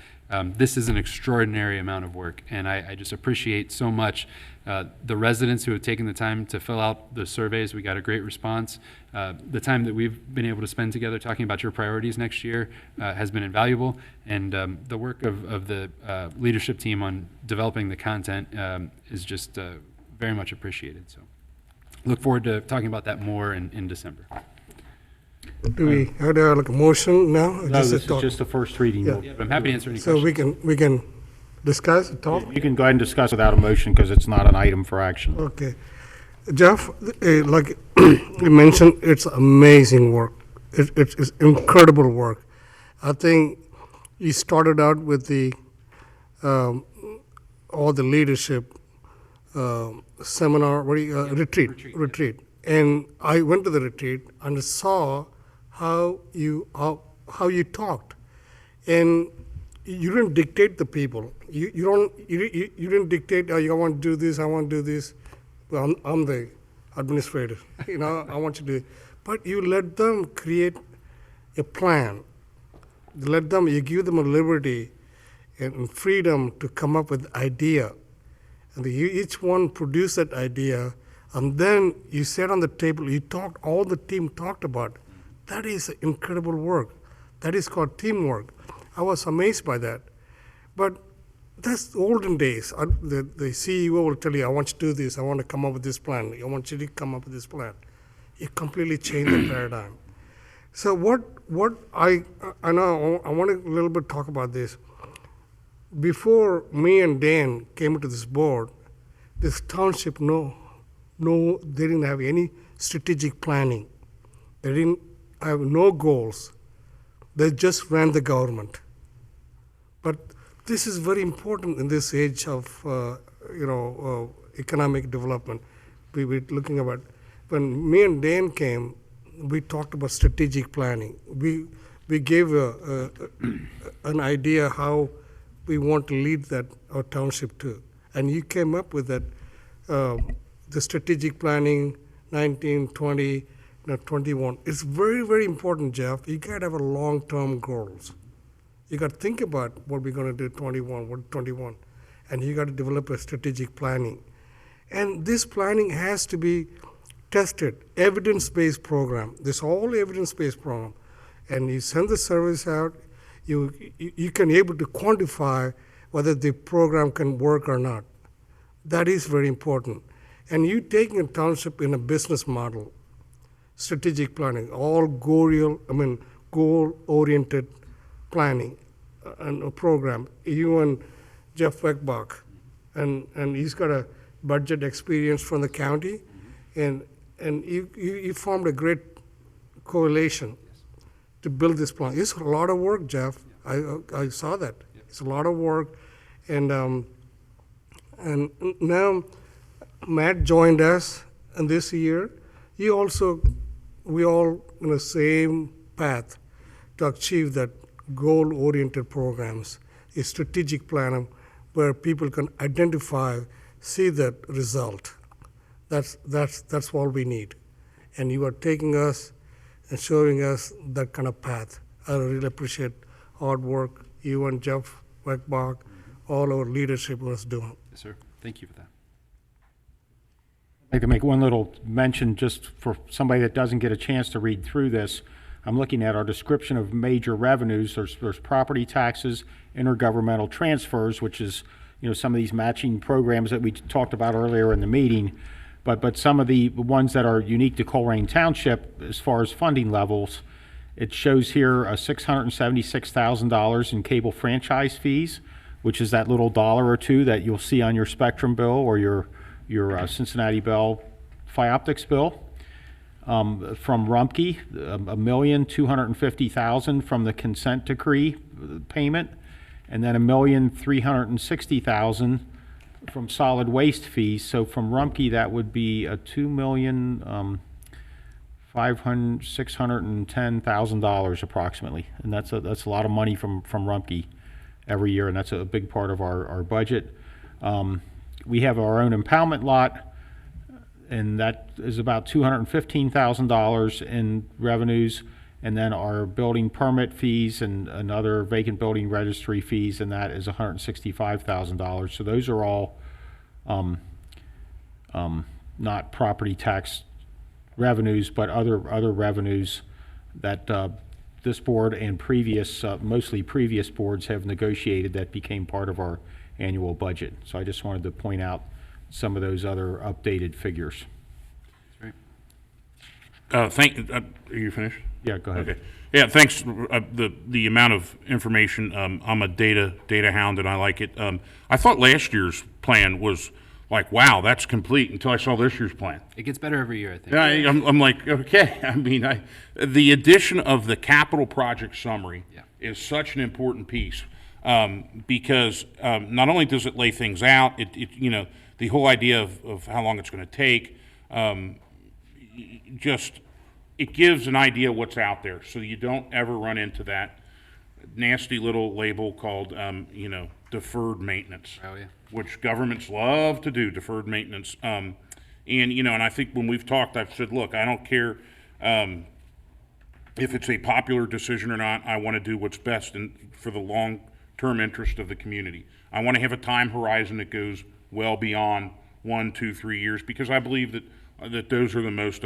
this is an extraordinary amount of work, and I just appreciate so much the residents who have taken the time to fill out the surveys. We got a great response. The time that we've been able to spend together talking about your priorities next year has been invaluable, and the work of the leadership team on developing the content is just very much appreciated. So look forward to talking about that more in December. Do we have to have like a motion now? Or No, just a this is thought? just the first reading. Yeah. Yeah, but I'm happy to answer any So questions. we can discuss, talk? You can go ahead and discuss without a motion because it's not an item for action. Okay. Jeff, like you mentioned, it's amazing work. It's incredible work. I think you started out with the all the leadership seminar, retreat, And I went to the retreat and saw how you talked, and you didn't dictate the people. You didn't dictate. Oh, I want to do this. I want to do this. Well, I'm the administrator. I want you to do it. But you let them create a plan. You give them a liberty and freedom to come up with idea, and each one produce that idea. And then you sat on the table, you talked, all the team talked about. That is incredible work. That is called teamwork. I was amazed by that. But that's the olden days. The CEO will tell you, I want you to do this, I want to come up with this plan, I want you to come up with this plan. You completely changed the paradigm. So what I know, I want to a little bit talk about this. Before me and Dan came into this board, this township, they didn't have any strategic planning. They didn't have no goals. They just ran the government. But this is very important in this age of economic development. We were looking about, when me and Dan came, we talked about strategic planning. We gave an idea how we want to lead our township to. And you came up with that, the strategic planning, 19, 20, 21. It's very, very important, Jeff. You got to have a long-term goals. You got to think about what we're going to do 21, and you got to develop a strategic planning. And this planning has to be tested, evidence-based program. This all evidence-based program. And you send the service out, you can able to quantify whether the program can work or not. That is very important. And you taking a township in a business model, strategic planning, all goal-oriented planning and a program. You and Jeff Weckbach, and he's got a budget experience from the county, and you formed a great coalition to build this plan. It's a lot of work, Jeff. I saw that. It's a lot of work, and now Matt joined us, and this year, we all in the same path to achieve that goal-oriented programs, a strategic plan where people can identify, see that result. That's all we need. And you are taking us and showing us that kind of path. I really appreciate hard work you and Jeff Weckbach, all our leadership was doing. Yes, sir. Thank you for that. I'd like to make one little mention just for somebody that doesn't get a chance to read through this. I'm looking at our description of major revenues. There's property taxes, intergovernmental transfers, which is some of these matching programs that we talked about earlier in the meeting. But some of the ones that are unique to Colerain Township as far as funding levels, it shows here $676,000 in cable franchise fees, which is that little $1 or $2 that you'll see on your Spectrum bill or your Cincinnati Bell Fioptics bill. From Rumpke, $1,250,000 from the consent decree payment, and then $1,360,000 from solid waste fees. So from Rumpke, that would be a $2,610,000 approximately, and that's a lot of money from Rumpke every year, and that's a big part of our budget. We have our own impoundment lot, and that is about $215,000 in revenues, and then our building permit fees and another vacant building registry fees, and that is $165,000. So those are all not property tax revenues, but other revenues that this board and mostly previous boards have negotiated that became part of our annual budget. So I just wanted to point out some of those other updated figures. Are you finished? Yeah, go ahead. Okay. Yeah, thanks. The amount of information. I'm a data hound, and I like it. I thought last year's plan was like, wow, that's complete, until I saw this year's plan. It gets better every year, I think. Yeah, I'm like, okay. I mean, the addition of the capital project summary is such an important piece, because not only does it lay things out, the whole idea of how long it's going to take. just, it gives an idea what's out there, so you don't ever run into that nasty little label called, deferred maintenance. Oh, yeah. Which governments love to do, deferred maintenance. And I think when we've talked, I've said, look, I don't care if it's a popular decision or not. I want to do what's best for the long-term interest of the community. I want to have a time horizon that goes well beyond 1, 2, 3 years, because I believe that those are the most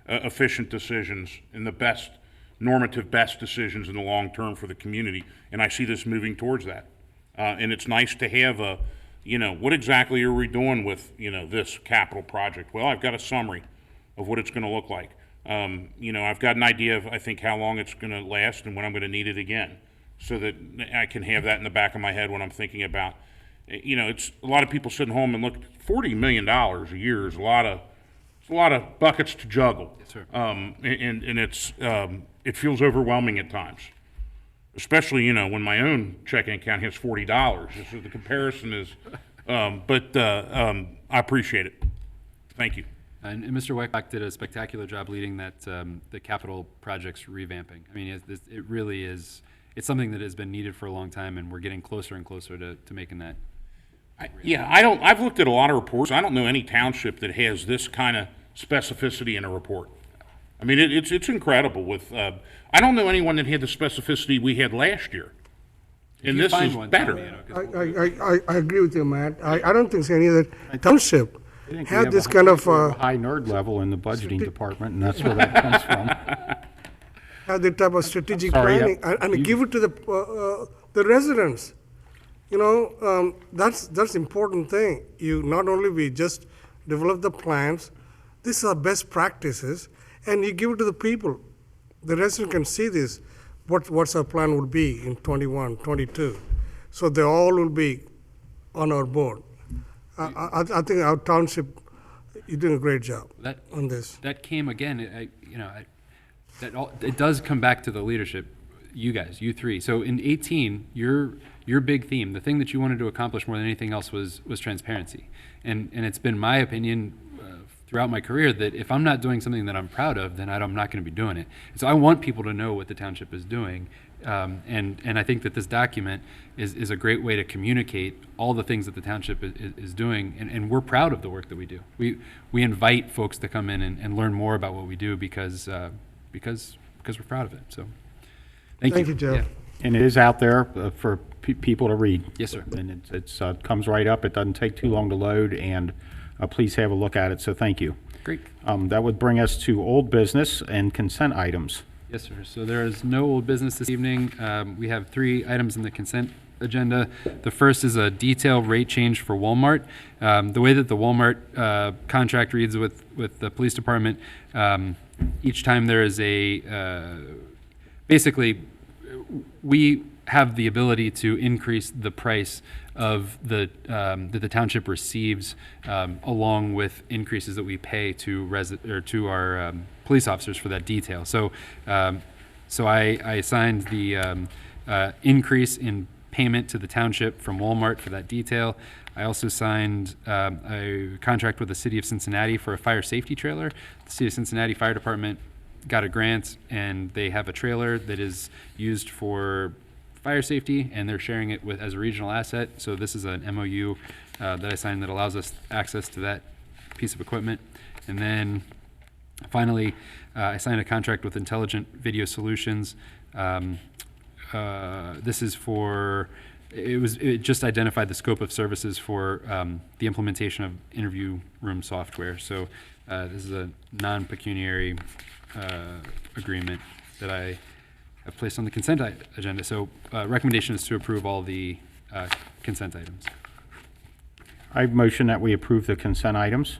efficient decisions and the best normative best decisions in the long term for the community. And I see this moving towards that. And it's nice to have what exactly are we doing with, this capital project? Well, I've got a summary of what it's going to look like. I've got an idea of, I think, how long it's going to last and when I'm going to need it again, so that I can have that in the back of my head when I'm thinking about, it's a lot of people sitting home and look, $40 million a year is a lot of buckets to juggle. Yes, sir. And it feels overwhelming at times, especially, when my own checking account has $40. So the comparison is, but I appreciate it. Thank you. And Mr. Weckbach did a spectacular job leading that, the capital projects revamping. I mean, it really is, it's something that has been needed for a long time, and we're getting closer and closer to making that. I've looked at a lot of reports. I don't know any township that has this kind of specificity in a report. I mean, it's incredible with, I don't know anyone that had the specificity we had last year. And this is better. I agree with you, Matt. I don't think any other township had this kind of, High nerd level in the budgeting department, and that's where that comes from. have the type of strategic Sorry, planning and give it to the residents. That's important thing. You not only we just develop the plans, these are best practices, and you give it to the people. The resident can see this, what's our plan would be in 21, 22. So they all will be on our board. I think our township, you're doing a great job on this. That came again, it does come back to the leadership, you guys, you three. So in 18, your big theme, the thing that you wanted to accomplish more than anything else was transparency. And it's been my opinion throughout my career that if I'm not doing something that I'm proud of, then I'm not going to be doing it. And so I want people to know what the township is doing. And I think that this document is a great way to communicate all the things that the township is doing. And we're proud of the work that we do. We invite folks to come in and learn more about what we do because we're proud of it. So thank you. Thank you, Jeff. Yeah. And it is out there for people to read. Yes, sir. And it comes right up. It doesn't take too long to load, and please have a look at it. So thank you. Great. That would bring us to old business and consent items. Yes, sir. So there is no old business this evening. We have 3 items in the consent agenda. The first is a detailed rate change for Walmart. The way that the Walmart contract reads with the police department, each time there is basically, we have the ability to increase the price of that the township receives, along with increases that we pay to our police officers for that detail. So I signed the increase in payment to the township from Walmart for that detail. I also signed a contract with the City of Cincinnati for a fire safety trailer. The City of Cincinnati Fire Department got a grant, and they have a trailer that is used for fire safety, and they're sharing it as a regional asset. So this is an MOU that I signed that allows us access to that piece of equipment. And then finally, I signed a contract with Intelligent Video Solutions. This is for, it just identified the scope of services for the implementation of interview room software. So this is a non-pecuniary agreement that I have placed on the consent agenda. So recommendation is to approve all the consent items. I motion that we approve the consent items.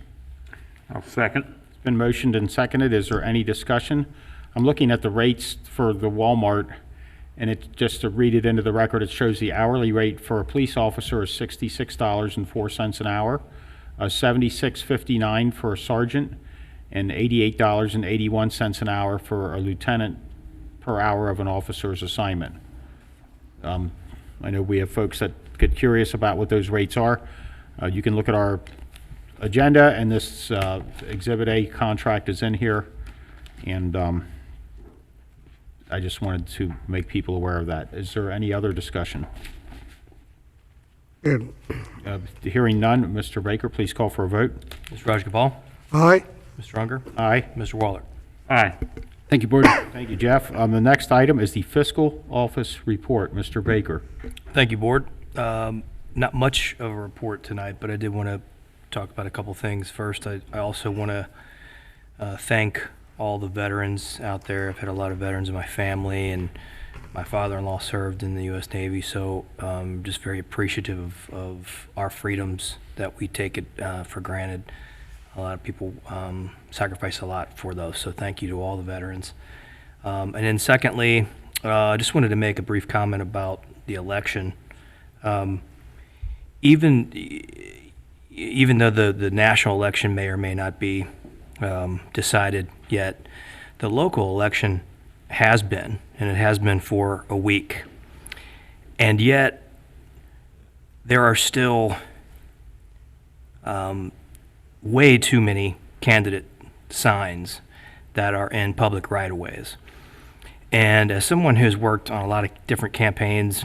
I'll second. It's been motioned and seconded. Is there any discussion? I'm looking at the rates for the Walmart, and it, just to read it into the record, it shows the hourly rate for a police officer is $66.04 an hour, $76.59 for a sergeant, and $88.81 an hour for a lieutenant per hour of an officer's assignment. I know we have folks that get curious about what those rates are. You can look at our agenda, and this Exhibit A contract is in here, and I just wanted to make people aware of that. Is there any other discussion? Good. Hearing none, Mr. Baker, please call for a vote. Mr. Rajagopal? Aye. Mr. Unger? Aye. Mr. Waller? Aye. Thank you, Board. Thank you, Jeff. The next item is the Fiscal Office Report. Mr. Baker. Thank you, Board. Not much of a report tonight, but I did want to talk about a couple things. First, I also want to thank all the veterans out there. I've had a lot of veterans in my family, and my father-in-law served in the U.S. Navy, so just very appreciative of our freedoms that we take it for granted. A lot of people sacrifice a lot for those, so thank you to all the veterans. And then secondly, I just wanted to make a brief comment about the election. Even though the national election may or may not be decided yet, the local election has been, and it has been for a week. And yet, there are still way too many candidate signs that are in public right-of-ways. And as someone who's worked on a lot of different campaigns,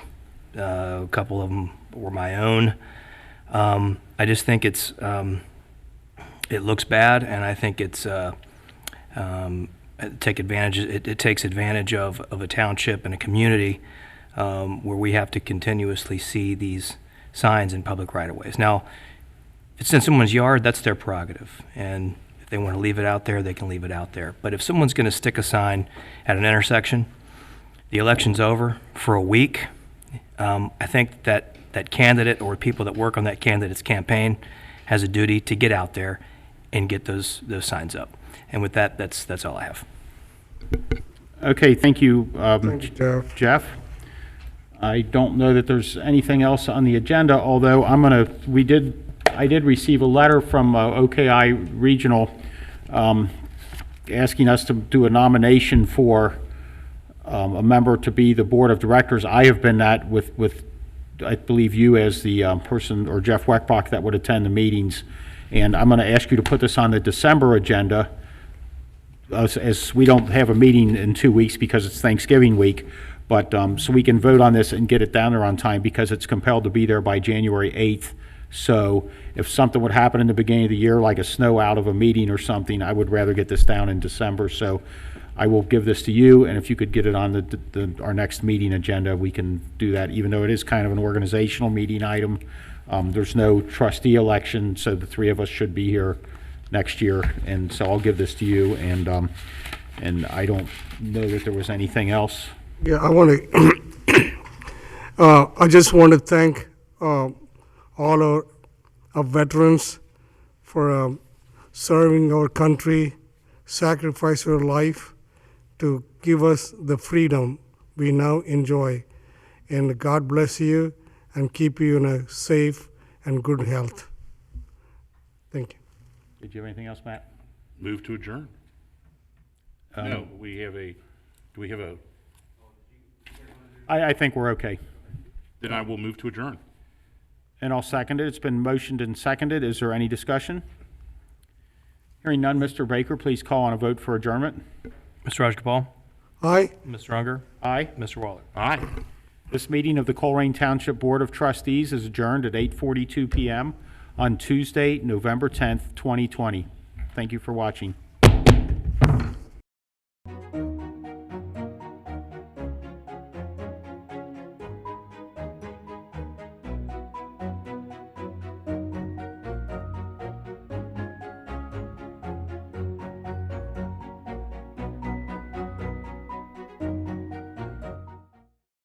a couple of them were my own, I just think it looks bad, and I think it takes advantage of a township and a community where we have to continuously see these signs in public right-of-ways. Now, if it's in someone's yard, that's their prerogative, and if they want to leave it out there, they can leave it out there. But if someone's going to stick a sign at an intersection, the election's over for a week, I think that candidate or people that work on that candidate's campaign has a duty to get out there and get those signs up. And with that, that's all I have. Okay, thank you, Thank you, Jeff. Jeff. I don't know that there's anything else on the agenda, although I did receive a letter from OKI Regional asking us to do a nomination for a member to be the board of directors. I have been that with I believe you as the person, or Jeff Weckbach, that would attend the meetings. And I'm going to ask you to put this on the December agenda, as we don't have a meeting in 2 weeks because it's Thanksgiving week, but so we can vote on this and get it down there on time, because it's compelled to be there by January 8th. So if something would happen in the beginning of the year, like a snow out of a meeting or something, I would rather get this down in December. So I will give this to you, and if you could get it on our next meeting agenda, we can do that, even though it is kind of an organizational meeting item. There's no trustee election, so the three of us should be here next year, and so I'll give this to you, and I don't know that there was anything else. Yeah, I want to, I just want to thank all our veterans for serving our country, sacrifice your life to give us the freedom we now enjoy. And God bless you and keep you in a safe and good health. Thank you. Did you have anything else, Matt? Move to adjourn. No, do we have a, I think we're okay. then I will move to adjourn. And I'll second it. It's been motioned and seconded. Is there any discussion? Hearing none, Mr. Baker, please call on a vote for adjournment. Mr. Rajagopal? Aye. Mr. Unger? Aye. Mr. Waller? Aye. This meeting of the Colerain Township Board of Trustees is adjourned at 8:42 p.m. on Tuesday, November 10th, 2020. Thank you for watching.